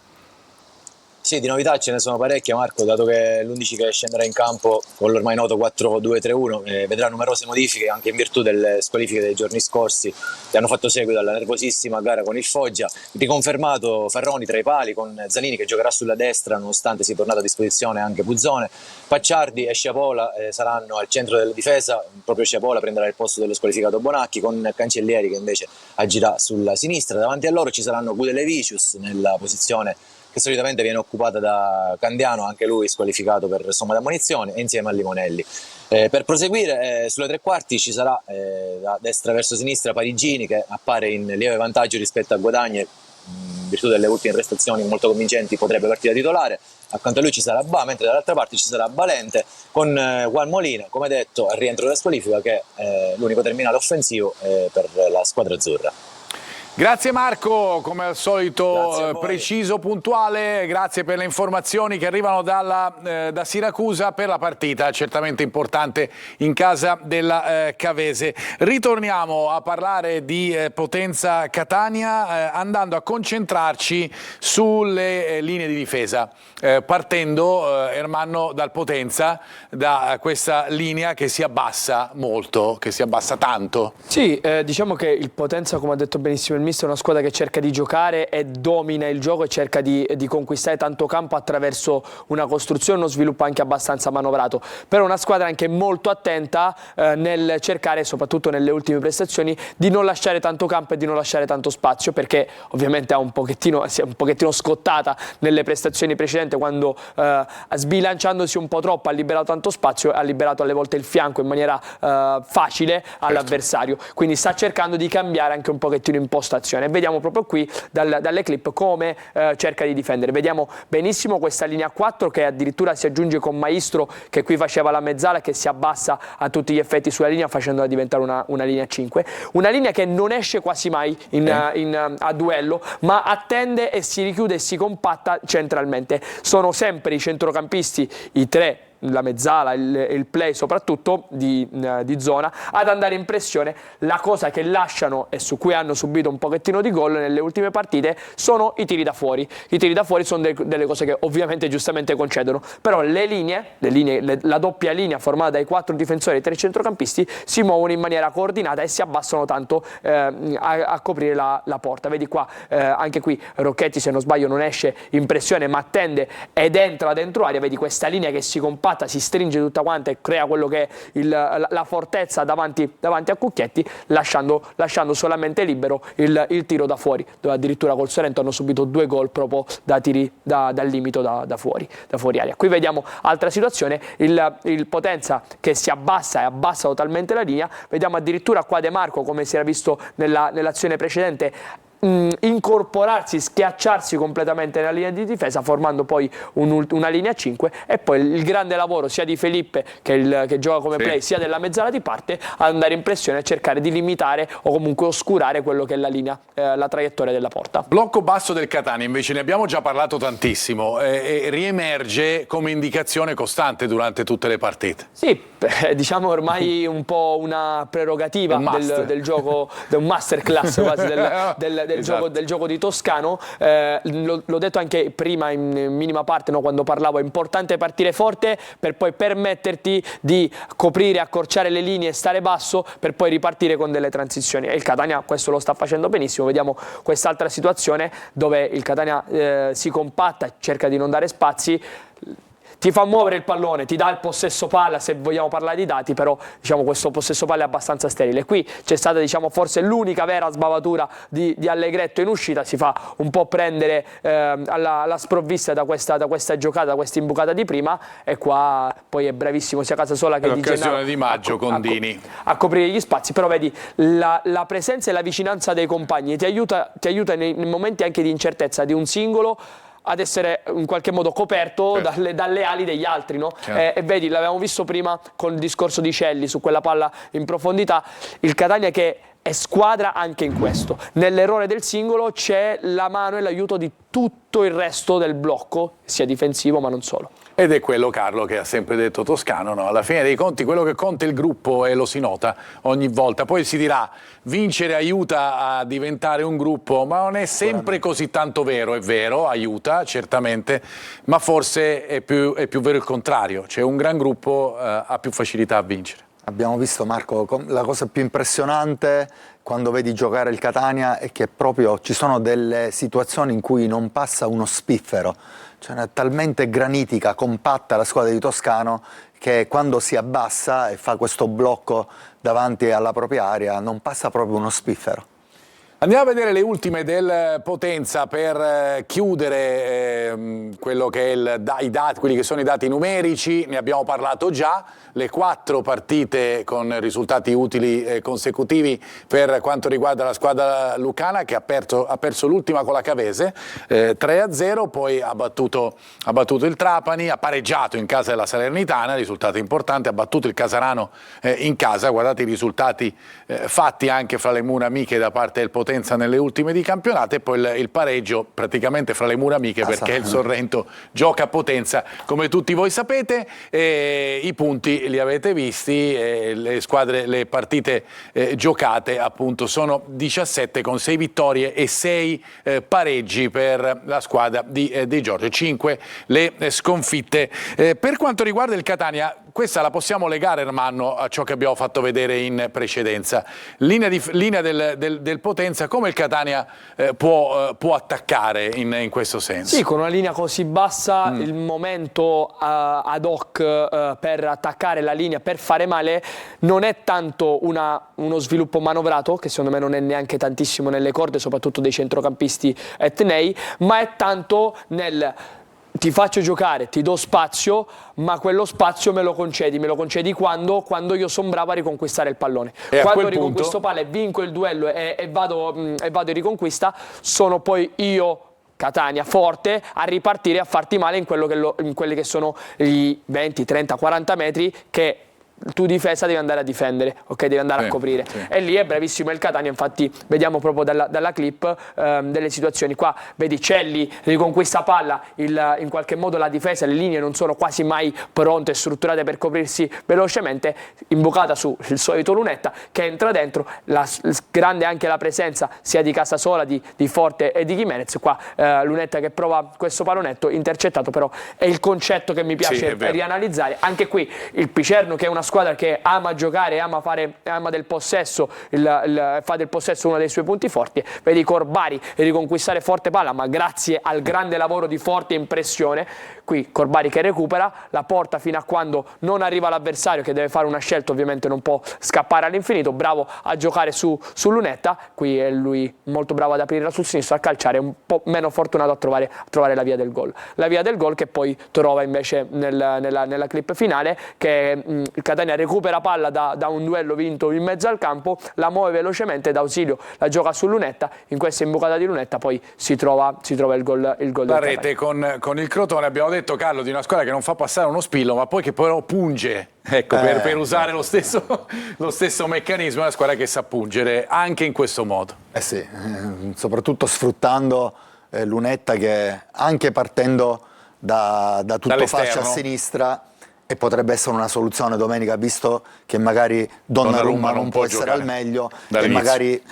Sì, di novità ce ne sono parecchie Marco, dato che l'11 che scenderà in campo con l'ormai noto 4-2-3-1 vedrà numerose modifiche anche in virtù delle squalifiche dei giorni scorsi che hanno fatto seguito alla nervosissima gara con il Foggia. Riconfermato Farroni tra i pali con Zanini che giocherà sulla destra nonostante sia tornato a disposizione anche Puzzone. Pacciardi e Sciapola saranno al centro della difesa, proprio Sciapola prenderà il posto dello squalificato Bonacchi con Cancellieri che invece agirà sulla sinistra. Davanti a loro ci saranno Gudelevicius nella posizione che solitamente viene occupata da Candiano, anche lui squalificato per somma d'ammonizione, e insieme a Limonelli. Per proseguire sulle 3 quarti ci sarà da destra verso sinistra Parigini che appare in lieve vantaggio rispetto a Guadagni, in virtù delle ultime prestazioni molto convincenti potrebbe partire da titolare. Accanto a lui ci sarà Ba, mentre dall'altra parte ci sarà Valente con Juan Molina, come detto, al rientro della squalifica, che è l'unico terminale offensivo per la squadra azzurra. Grazie Marco, come al solito preciso, puntuale, grazie per le informazioni che arrivano da Siracusa per la partita certamente importante in casa della Cavese. Ritorniamo a parlare di Potenza Catania andando a concentrarci sulle linee di difesa, partendo Ermanno dal Potenza, da questa linea che si abbassa molto, che si abbassa tanto. Sì, diciamo che il Potenza, come ha detto benissimo il mister, è una squadra che cerca di giocare e domina il gioco e cerca di conquistare tanto campo attraverso una costruzione e uno sviluppo anche abbastanza manovrato, però una squadra anche molto attenta nel cercare, soprattutto nelle ultime prestazioni, di non lasciare tanto campo e di non lasciare tanto spazio, perché ovviamente si è un pochettino scottata nelle prestazioni precedenti quando sbilanciandosi un po' troppo ha liberato tanto spazio e ha liberato alle volte il fianco in maniera facile all'avversario, quindi sta cercando di cambiare anche un pochettino imposta impostazione. Vediamo proprio qui dalle clip come cerca di difendere. Vediamo benissimo questa linea 4 che addirittura si aggiunge con Maestro, che qui faceva la mezzala, che si abbassa a tutti gli effetti sulla linea facendola diventare una linea 5. Una linea che non esce quasi mai a duello, ma attende e si richiude e si compatta centralmente. Sono sempre i centrocampisti, i tre, la mezzala, il play soprattutto di zona, ad andare in pressione. La cosa che lasciano e su cui hanno subito un pochettino di gol nelle ultime partite sono i tiri da fuori. I tiri da fuori sono delle cose che ovviamente giustamente concedono, però la doppia linea formata dai 4 difensori e i 3 centrocampisti si muovono in maniera coordinata e si abbassano tanto a coprire la porta. Vedi qua, anche qui Rocchetti, se non sbaglio, non esce in pressione ma attende ed entra dentro area. Vedi questa linea che si compatta, si stringe tutta quanta e crea quello che è la fortezza davanti a Cucchetti, lasciando solamente libero il tiro da fuori, dove addirittura col Sorrento hanno subito 2 gol proprio da tiri dal limite da fuori area. Qui vediamo altra situazione, il Potenza che si abbassa e abbassa totalmente la linea. Vediamo addirittura qua De Marco, come si era visto nell'azione precedente, incorporarsi, schiacciarsi completamente nella linea di difesa, formando poi una linea 5, e poi il grande lavoro sia di Felipe che gioca come play, sia della mezzala di parte, ad andare in pressione e cercare di limitare o comunque oscurare quello che è la linea, la traiettoria della porta. Blocco basso del Catania invece ne abbiamo già parlato tantissimo e riemerge come indicazione costante durante tutte le partite. Sì, diciamo ormai un po' una prerogativa del gioco, un masterclass quasi del gioco di Toscano. L'ho detto anche prima in minima parte, no, quando parlavo, è importante partire forte per poi permetterti di coprire, accorciare le linee, stare basso per poi ripartire con delle transizioni, e il Catania questo lo sta facendo benissimo. Vediamo quest'altra situazione dove il Catania si compatta, cerca di non dare spazi, ti fa muovere il pallone, ti dà il possesso palla, se vogliamo parlare di dati, però diciamo questo possesso palla è abbastanza sterile. Qui c'è stata, diciamo, forse l'unica vera sbavatura di Allegretto in uscita, si fa un po' prendere alla sprovvista da questa giocata, da questa imbucata di prima, e qua poi è bravissimo sia Casasola che Di Gennaro di Maggio con Dini a coprire gli spazi. Però vedi la presenza e la vicinanza dei compagni ti aiuta nei momenti anche di incertezza di un singolo ad essere in qualche modo coperto dalle ali degli altri, no? E vedi, l'avevamo visto prima con il discorso di Celli su quella palla in profondità, il Catania che è squadra anche in questo. Nell'errore del singolo c'è la mano e l'aiuto di tutto il resto del blocco, sia difensivo ma non solo. Ed è quello, Carlo, che ha sempre detto Toscano, no? Alla fine dei conti quello che conta è il gruppo e lo si nota ogni volta. Poi si dirà, vincere aiuta a diventare un gruppo, ma non è sempre così tanto vero. È vero, aiuta certamente, ma forse è più vero il contrario. Cioè un gran gruppo ha più facilità a vincere. Abbiamo visto, Marco, la cosa più impressionante quando vedi giocare il Catania è che proprio ci sono delle situazioni in cui non passa uno spiffero. Cioè, è talmente granitica, compatta la squadra di Toscano che quando si abbassa e fa questo blocco davanti alla propria area non passa proprio uno spiffero. Andiamo a vedere le ultime del Potenza per chiudere quello che è quelli che sono i dati numerici. Ne abbiamo parlato già, le 4 partite con risultati utili consecutivi per quanto riguarda la squadra lucana, che ha perso l'ultima con la Cavese 3-0, poi ha battuto il Trapani, ha pareggiato in casa della Salernitana, risultato importante, ha battuto il Casarano in casa. Guardate i risultati fatti anche fra le mura amiche da parte del Potenza nelle ultime di campionato, e poi il pareggio praticamente fra le mura amiche perché il Sorrento gioca a Potenza, come tutti voi sapete. I punti li avete visti, le partite giocate appunto sono 17 con 6 vittorie e 6 pareggi per la squadra di Giorgio, 5 le sconfitte. Per quanto riguarda il Catania, questa la possiamo legare, Ermanno, a ciò che abbiamo fatto vedere in precedenza. Linea del Potenza, come il Catania può attaccare in questo senso? Sì, con una linea così bassa il momento ad hoc per attaccare la linea, per fare male, non è tanto uno sviluppo manovrato, che secondo me non è neanche tantissimo nelle corde, soprattutto dei centrocampisti etnei, ma è tanto nel ti faccio giocare, ti do spazio, ma quello spazio me lo concedi quando io sono bravo a riconquistare il pallone. E quando riconquisto palla e vinco il duello e vado in riconquista, sono poi io, Catania, forte a ripartire, a farti male in quelli che sono i 20, 30, 40 metri che tu difesa devi andare a difendere, ok? Devi andare a coprire. Sì. E lì è bravissimo il Catania, infatti vediamo proprio dalla clip delle situazioni. Qua vedi Celli riconquista palla, in qualche modo la difesa, le linee non sono quasi mai pronte e strutturate per coprirsi velocemente, imbucata sul solito Lunetta che entra dentro, grande anche la presenza sia di Casasola, di Forte e di Gimenez. Qua Lunetta che prova questo pallonetto intercettato, però è il concetto che mi piace rianalizzare. Anche qui il Picerno, che è una squadra che ama giocare, ama del possesso, fa del possesso uno dei suoi punti forti. Vedi Corbari riconquistare forte palla, ma grazie al grande lavoro di Forte in pressione, qui Corbari che recupera, la porta fino a quando non arriva l'avversario, che deve fare una scelta, ovviamente non può scappare all'infinito, bravo a giocare su Lunetta, qui è lui molto bravo ad aprirla sul sinistro, a calciare, un po' meno fortunato a trovare la via del gol. La via del gol che poi trova invece nella clip finale, che il Catania recupera palla da un duello vinto in mezzo al campo, la muove velocemente da ausilio, la gioca su Lunetta, in questa imbucata di Lunetta poi si trova il gol la rete con il Crotone. Abbiamo detto, Carlo, di una squadra che non fa passare uno spillo ma poi che però punge, ecco, per usare lo stesso meccanismo. È una squadra che sa pungere anche in questo modo. Sì, soprattutto sfruttando Lunetta, che anche partendo da tutto fascia a sinistra, e potrebbe essere una soluzione domenica, visto che magari Donnarumma non può essere al meglio e magari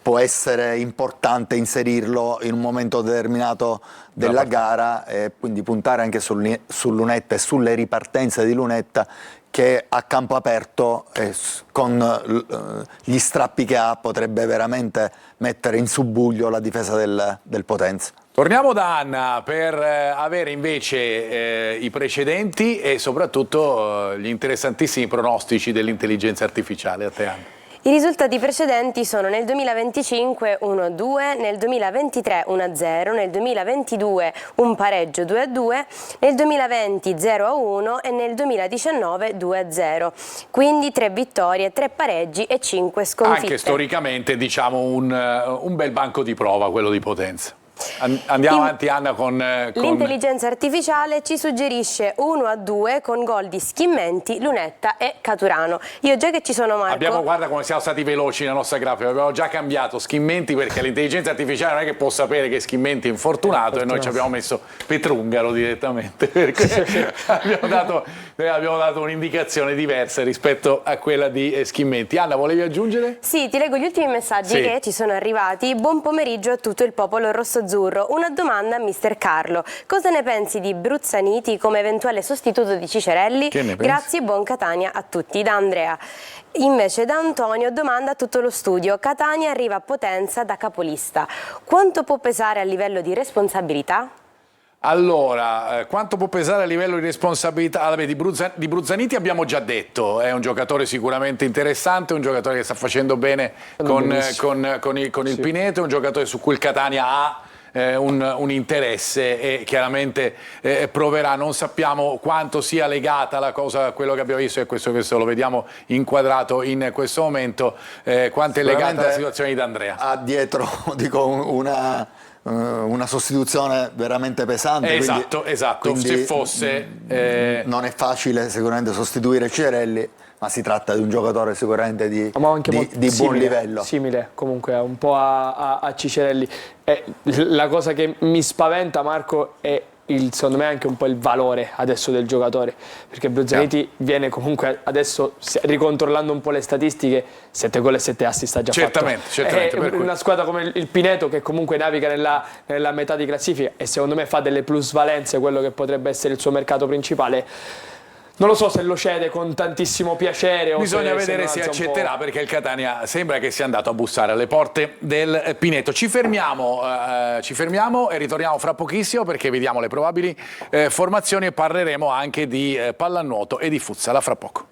può essere importante inserirlo in un momento determinato della gara, e quindi puntare anche su Lunetta e sulle ripartenze di Lunetta, che a campo aperto con gli strappi che ha potrebbe veramente mettere in subbuglio la difesa del Potenza. Torniamo da Anna per avere invece i precedenti e soprattutto gli interessantissimi pronostici dell'intelligenza artificiale. A te, Anna. I risultati precedenti sono nel 2025 1-2, nel 2023 1-0, nel 2022 un pareggio 2-2, nel 2020 0-1 e nel 2019 2-0. Quindi 3 vittorie, 3 pareggi e 5 sconfitte. Anche storicamente, diciamo, un bel banco di prova quello di Potenza. Andiamo avanti, Anna, con l'intelligenza artificiale ci suggerisce 1-2 con gol di Schimmenti, Lunetta e Caturano. Io già che ci sono, Marco, guarda come siamo stati veloci nella nostra grafica, abbiamo già cambiato Schimmenti, perché l'intelligenza artificiale non è che può sapere che Schimmenti è infortunato, e noi ci abbiamo messo Petrungaro direttamente, perché abbiamo dato un'indicazione diversa rispetto a quella di Schimmenti. Anna, volevi aggiungere? Sì, ti leggo gli ultimi messaggi che ci sono arrivati. Buon pomeriggio a tutto il popolo rosso-azzurro. Una domanda a mister Carlo: cosa ne pensi di Bruzzaniti come eventuale sostituto di Cicerelli? Grazie e buon Catania a tutti. Da Andrea. Invece da Antonio domanda a tutto lo studio: Catania arriva a Potenza da capolista, quanto può pesare a livello di responsabilità? Allora, quanto può pesare a livello di responsabilità? Allora, di Bruzzaniti abbiamo già detto, è un giocatore sicuramente interessante, un giocatore che sta facendo bene con il Pineto, un giocatore su cui il Catania ha un interesse e chiaramente proverà. Non sappiamo quanto sia legata la cosa a quello che abbiamo visto, e questo lo vediamo inquadrato in questo momento, quanto è legata alla situazione di D'Andrea. Ha dietro, dico, una sostituzione veramente pesante. Esatto, quindi se fosse non è facile sicuramente sostituire Cicerelli, ma si tratta di un giocatore sicuramente di buon livello. Simile comunque un po' a Cicerelli. La cosa che mi spaventa, Marco, è secondo me anche un po' il valore adesso del giocatore, perché Bruzzaniti viene comunque adesso, ricontrollando un po' le statistiche, 7 gol e 7 assist ha già fatto. Certamente. È una squadra come il Pineto, che comunque naviga nella metà di classifica e secondo me fa delle plusvalenze, quello che potrebbe essere il suo mercato principale. Non lo so se lo cede con tantissimo piacere. Bisogna vedere se accetterà, perché il Catania sembra che sia andato a bussare alle porte del Pineto. Ci fermiamo e ritorniamo fra pochissimo, perché vediamo le probabili formazioni e parleremo anche di pallanuoto e di futsal. A fra poco.